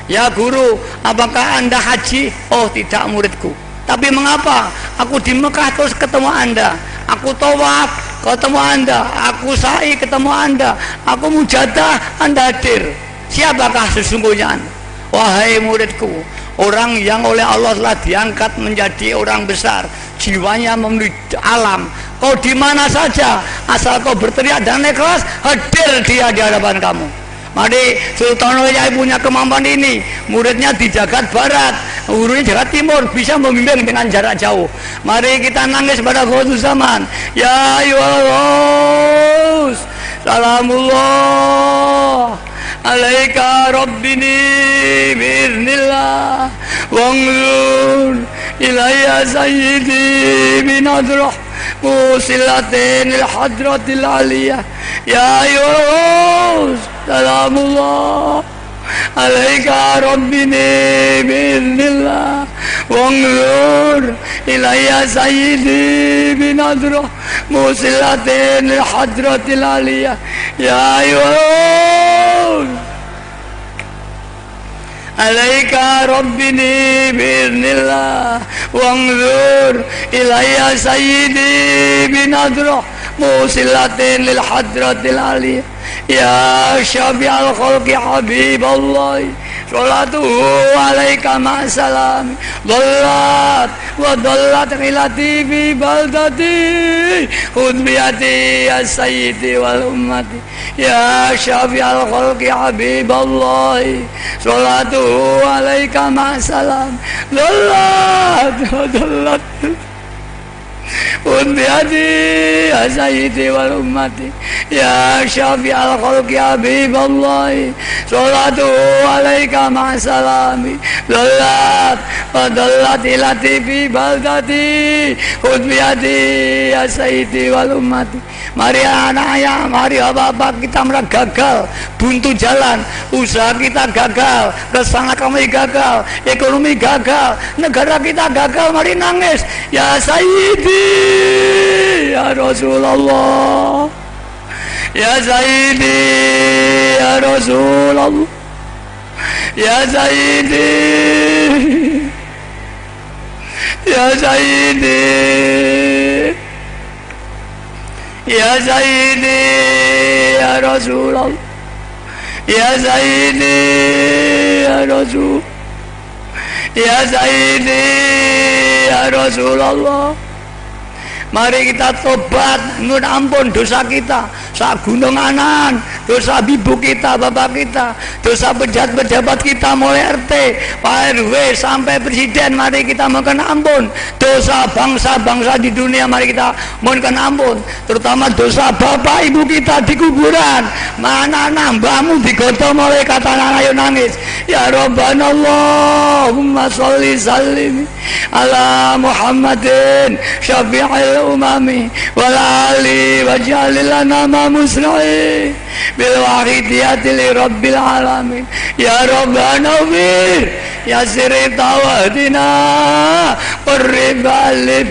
Ya guru, apakah anda haji? Oh tidak muridku. Tapi mengapa? Aku di Mekah terus ketemu anda. Aku tawaf ketemu anda. Aku sa'i ketemu anda. Aku mujadah anda hadir. Siapakah sesungguhnya anda? Wahai muridku, orang yang oleh Allah telah diangkat menjadi orang besar, jiwanya memenuhi alam. Kau di mana saja, asal kau berteriak dan ikhlas, hadir dia di hadapan kamu. Mari Sultan Yai punya kemampuan ini. Muridnya di Jagat Barat, gurunya Jagat Timur, bisa membimbing dengan jarak jauh. Mari kita nangis pada Ghaus Zaman. Ya ayyuhal salamullah alaika rabbini biiznillah wanzur ilayya sayyidi binadrah musilatin al-hadratil aliyah. Ya ayyuhal salamullah alaika rabbini biiznillah wanzur ilayya sayyidi binadrah musilatin al-hadratil aliyah. Ya ayyuhal alaika rabbini biiznillah wanzur ilayya sayyidi binadrah musilatin lil hadratil aliyah. Ya syafi'al khalqi habiballah salatuhu alaika ma'asalam dhallat wa dhallat rilati fi baldati khudbiyati ya sayyidi wal ummati. Ya syafi'al khalqi habiballah salatuhu alaika ma'asalam dhallat wa dhallat Unbiyadi ya sayyidi wal ummati. Ya syafi'al khalqi habiballah salatu alaika ma'asalami dhallat wa dhallat ilati fi baldati Unbiyadi ya sayyidi wal ummati. Mari anak ayah, mari bapak, kita merasa gagal, buntu jalan, usaha kita gagal, kesana kami gagal, ekonomi gagal, negara kita gagal, mari nangis. Ya Sayyidi, ya Rasulullah, ya Sayyidi, ya Rasulullah, ya Sayyidi, ya Sayyidi, ya Sayyidi, ya Rasulullah, ya Sayyidi, ya Rasul, ya Sayyidi, ya Rasulullah. Mari kita tobat, nyuwun ampun dosa kita, sak gunung anan, dosa ibu kita, bapak kita, dosa pejabat-pejabat kita mulai RT, Pak RW sampai presiden, mari kita mohon ampun. Dosa bangsa-bangsa di dunia mari kita mohon ampun, terutama dosa bapak ibu kita di kuburan. Mana mbahmu digotong oleh kata ayo nangis. Ya Rabbana Allahumma sholli sallim ala Muhammadin syafi'il umami wal ali waj'al lana ma musra'i bil wahidiyati li rabbil alamin. Ya Rabbana wir ya sirri tawadina qurribalib.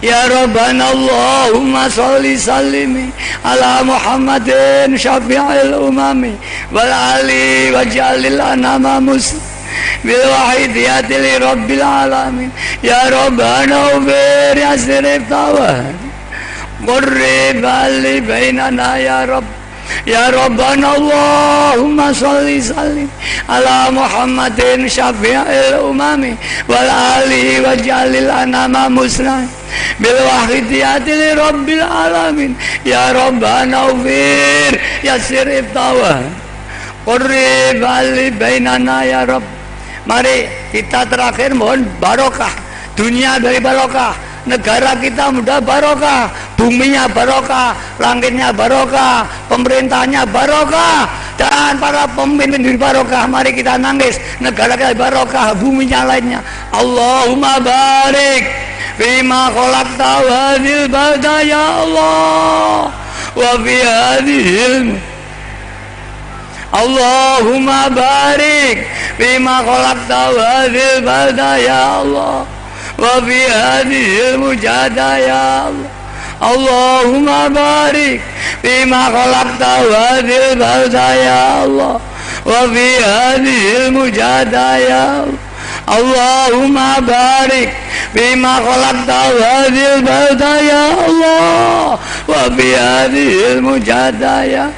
Ya Rabbana Allahumma sholli sallimi ala Muhammadin syafi'il umami wal ali waj'al lana ma musra'i bil wahidiyati li rabbil alamin. Ya Rabbana ubir ya sirif tawad qurrib ali bainana ya Rabb. Ya Rabbana Allahumma sholli sallim ala Muhammadin syafi'il umami wal ali waj'al lana ma musra'i bil wahidiyati li rabbil alamin. Ya Rabbana ubir ya sirif tawad qurrib ali bainana ya Rabb. Mari kita terakhir mohon barokah, dunia dari barokah, negara kita mudah barokah, buminya barokah, langitnya barokah, pemerintahnya barokah, dan para pemimpin di barokah. Mari kita nangis, negara kita barokah, buminya lainnya. Allahumma barik fima khalaqta hadhil balda ya Allah wa fi hadhil. Allahumma barik fima khalaqta hadhil balda ya Allah وفي هذه المجاهدة يا الله اللهم بارك فيما خلقت هذه البلدة يا الله وفي هذه المجاهدة يا الله اللهم بارك فيما خلقت هذه البلدة يا الله وفي هذه المجاهدة يا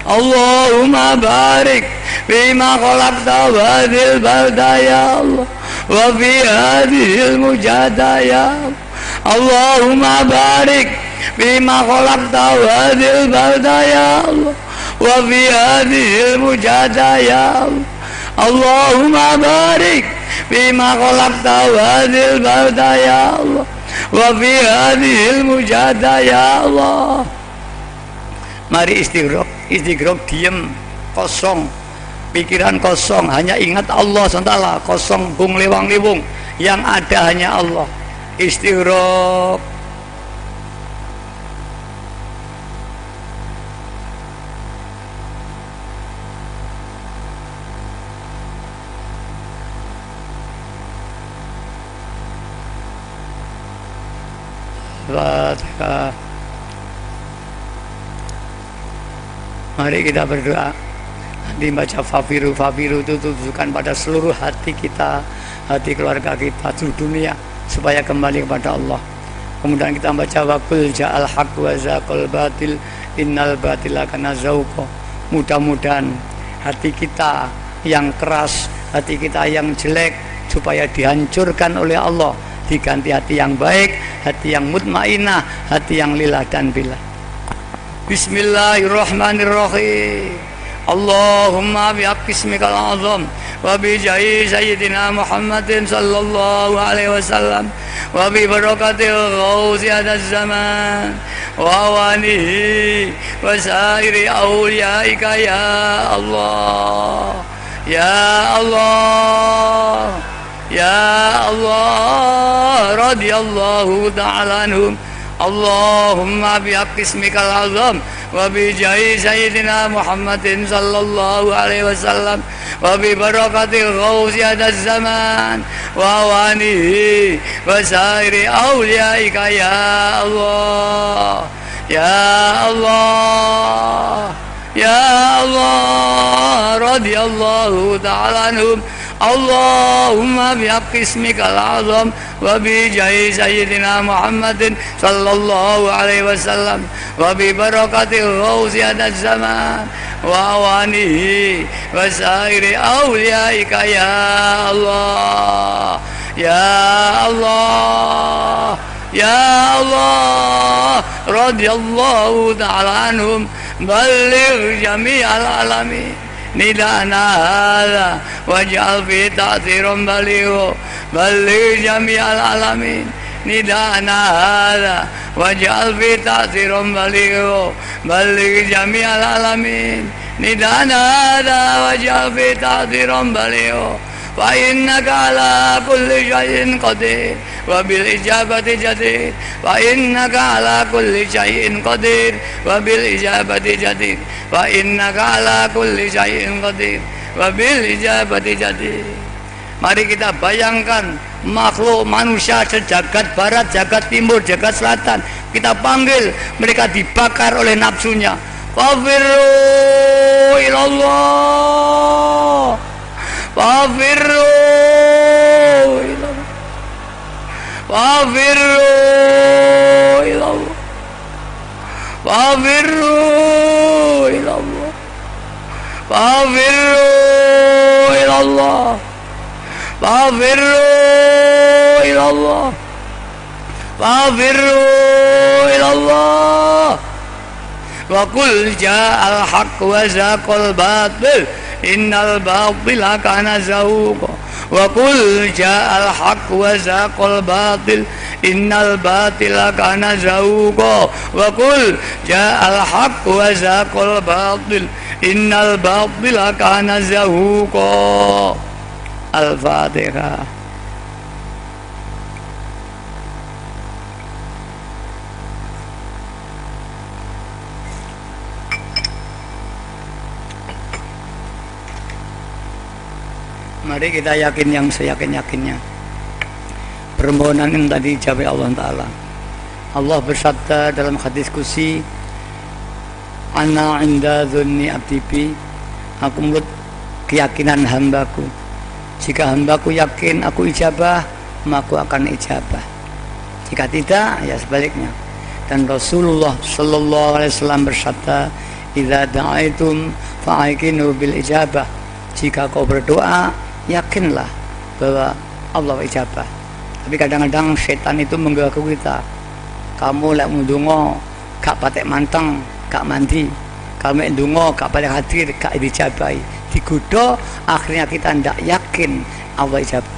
اللهم بارك فيما خلقت هذه البلدة يا الله وفي هذه المجاهدة يا الله اللهم بارك فيما خلقت هذه البلدة يا الله وفي هذه المجاهدة يا الله اللهم بارك فيما خلقت هذه البلدة يا الله وفي هذه المجاهدة يا الله. Mari istighraq diem, kosong, pikiran kosong, hanya ingat Allah SWT, kosong bung lewang-lewung, yang ada hanya Allah. Istighraq. Fatihah. Mari kita berdoa. Nanti baca fafiru itu tujukan pada seluruh hati kita, hati keluarga kita, seluruh dunia, supaya kembali kepada Allah. Kemudian kita baca waqul ja'al haq wa zaqal batil innal batila kana zauqa. Mudah-mudahan hati kita yang keras, hati kita yang jelek, supaya dihancurkan oleh Allah, diganti hati yang baik, hati yang mutmainah, hati yang lillah dan billah. Bismillahirrahmanirrahim. Allahumma bihaqqi ismikal azam wa bi jahi sayyidina Muhammadin sallallahu alaihi wasallam wa bi barakatil ghauzi hadaz zaman wa awanihi wa sairi awliyaika ya Allah ya Allah ya Allah radhiyallahu ta'ala anhum. Allahumma bihaqqi ismikal azam wa bi jahi sayyidina Muhammadin sallallahu alaihi wasallam wa bi barakatil ghauzi hadaz zaman wa awanihi wa sairi awliyaika ya Allah ya Allah ya Allah radhiyallahu ta'ala anhum. Allahumma bihaqqi ismikal azam wa bi jahi sayyidina Muhammadin sallallahu alaihi wasallam wa bi barakatil ghauzi hadaz zaman wa awanihi wa sairi awliyaika ya Allah ya Allah ya Allah radhiyallahu ta'ala anhum. Balligh jami'al alamin nidana hadha waj'al fi ta'thiran baligh balligh jami'al alamin nidana hadha waj'al fi ta'thiran baligh balligh jami'al alamin nidana hadha waj'al fi ta'thiran baligh wa innaka ala kulli shay'in qadir wa bil ijabati jadir wa innaka ala kulli shay'in qadir wa bil ijabati jadir wa innaka ala kulli shay'in qadir wa bil ijabati jadir. Mari kita bayangkan makhluk manusia sejagat barat, jagat timur, jagat selatan, kita panggil, mereka dibakar oleh nafsunya. Fafirru ilallah Fafirru ilallah Fafirru ilallah Fafirru ilallah Fafirru ilallah Fafirru ilallah Fafirru ilallah Wa qul ja'al haqq wa zaqal batil innal batila kana zahuqa wa qul ja'al haqq wa zaqal batil innal batila kana zahuqa wa qul ja'al haqq wa zaqal batil innal batila kana zahuqa. Al-Fatihah. Mari kita yakin yang seyakin-yakinnya. permohonan yang tadi dijawab Allah Ta'ala. Allah bersabda dalam hadis qudsi, ana inda dzunni abdi bi, aku menurut keyakinan hambaku, jika hambaku yakin aku ijabah, maka aku akan ijabah, jika tidak ya sebaliknya. Dan Rasulullah sallallahu alaihi wasallam bersabda, idza da'aitum fa'aqinu bil ijabah, jika kau berdoa yakinlah bahwa Allah ijabah. Tapi kadang-kadang setan itu mengganggu kita. Kamu lek ndonga gak patek manteng, gak mandi. Kamu ndonga gak patek hadir, gak dijabahi. Digodha, akhirnya kita ndak yakin Allah ijabah.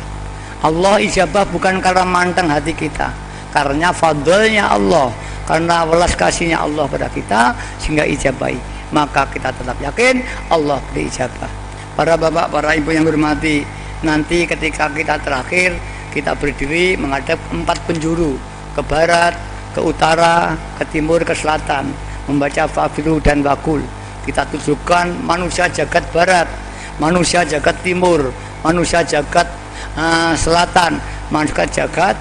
Allah ijabah bukan karena manteng hati kita, karena fadlnya Allah, karena welas kasihnya Allah pada kita sehingga ijabahi. Maka kita tetap yakin Allah beri ijabah. Para bapak, para ibu yang hormati, nanti ketika kita terakhir, kita berdiri menghadap 4 penjuru, ke barat, ke utara, ke timur, ke selatan, membaca fafiru dan wakul. Kita tujukan manusia jagat barat, manusia jagat timur, manusia jagat selatan, manusia jagat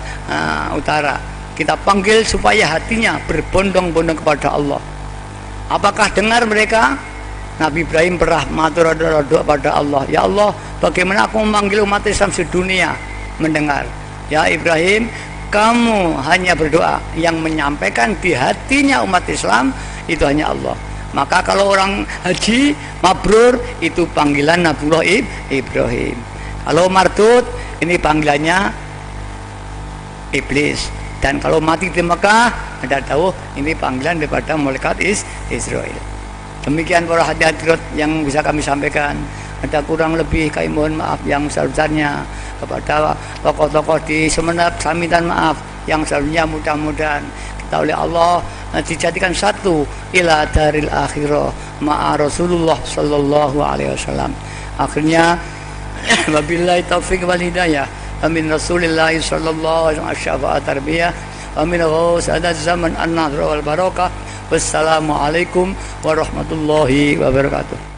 utara. Kita panggil supaya hatinya berbondong-bondong kepada Allah. Apakah dengar mereka? Nabi Ibrahim pernah matur doa pada Allah, ya Allah, bagaimana aku memanggil umat Islam sedunia? Mendengar. Ya Ibrahim, kamu hanya berdoa, yang menyampaikan di hatinya umat Islam itu hanya Allah. Maka kalau orang haji mabrur, itu panggilan Nabiullah Ibrahim. Kalau mardud, ini panggilannya iblis. Dan kalau mati di Mekah, Anda tahu ini panggilan daripada malaikat Israel. Demikian para hadirat yang bisa kami sampaikan. Ada kurang lebih kami mohon maaf yang sebesar-besarnya kepada tokoh-tokoh di Sumeneb, kami minta maaf yang selanjutnya. Mudah-mudahan kita oleh Allah dijadikan satu ila daril akhirah ma'a Rasulullah sallallahu alaihi wasallam. Akhirnya wabillahi taufiq wal hidayah, amin Rasulillah sallallahu alaihi wasallam, syafaat tarbiyah, amin ghaus adat zaman an-nahr wal barakah. Wassalamualaikum warahmatullahi wabarakatuh.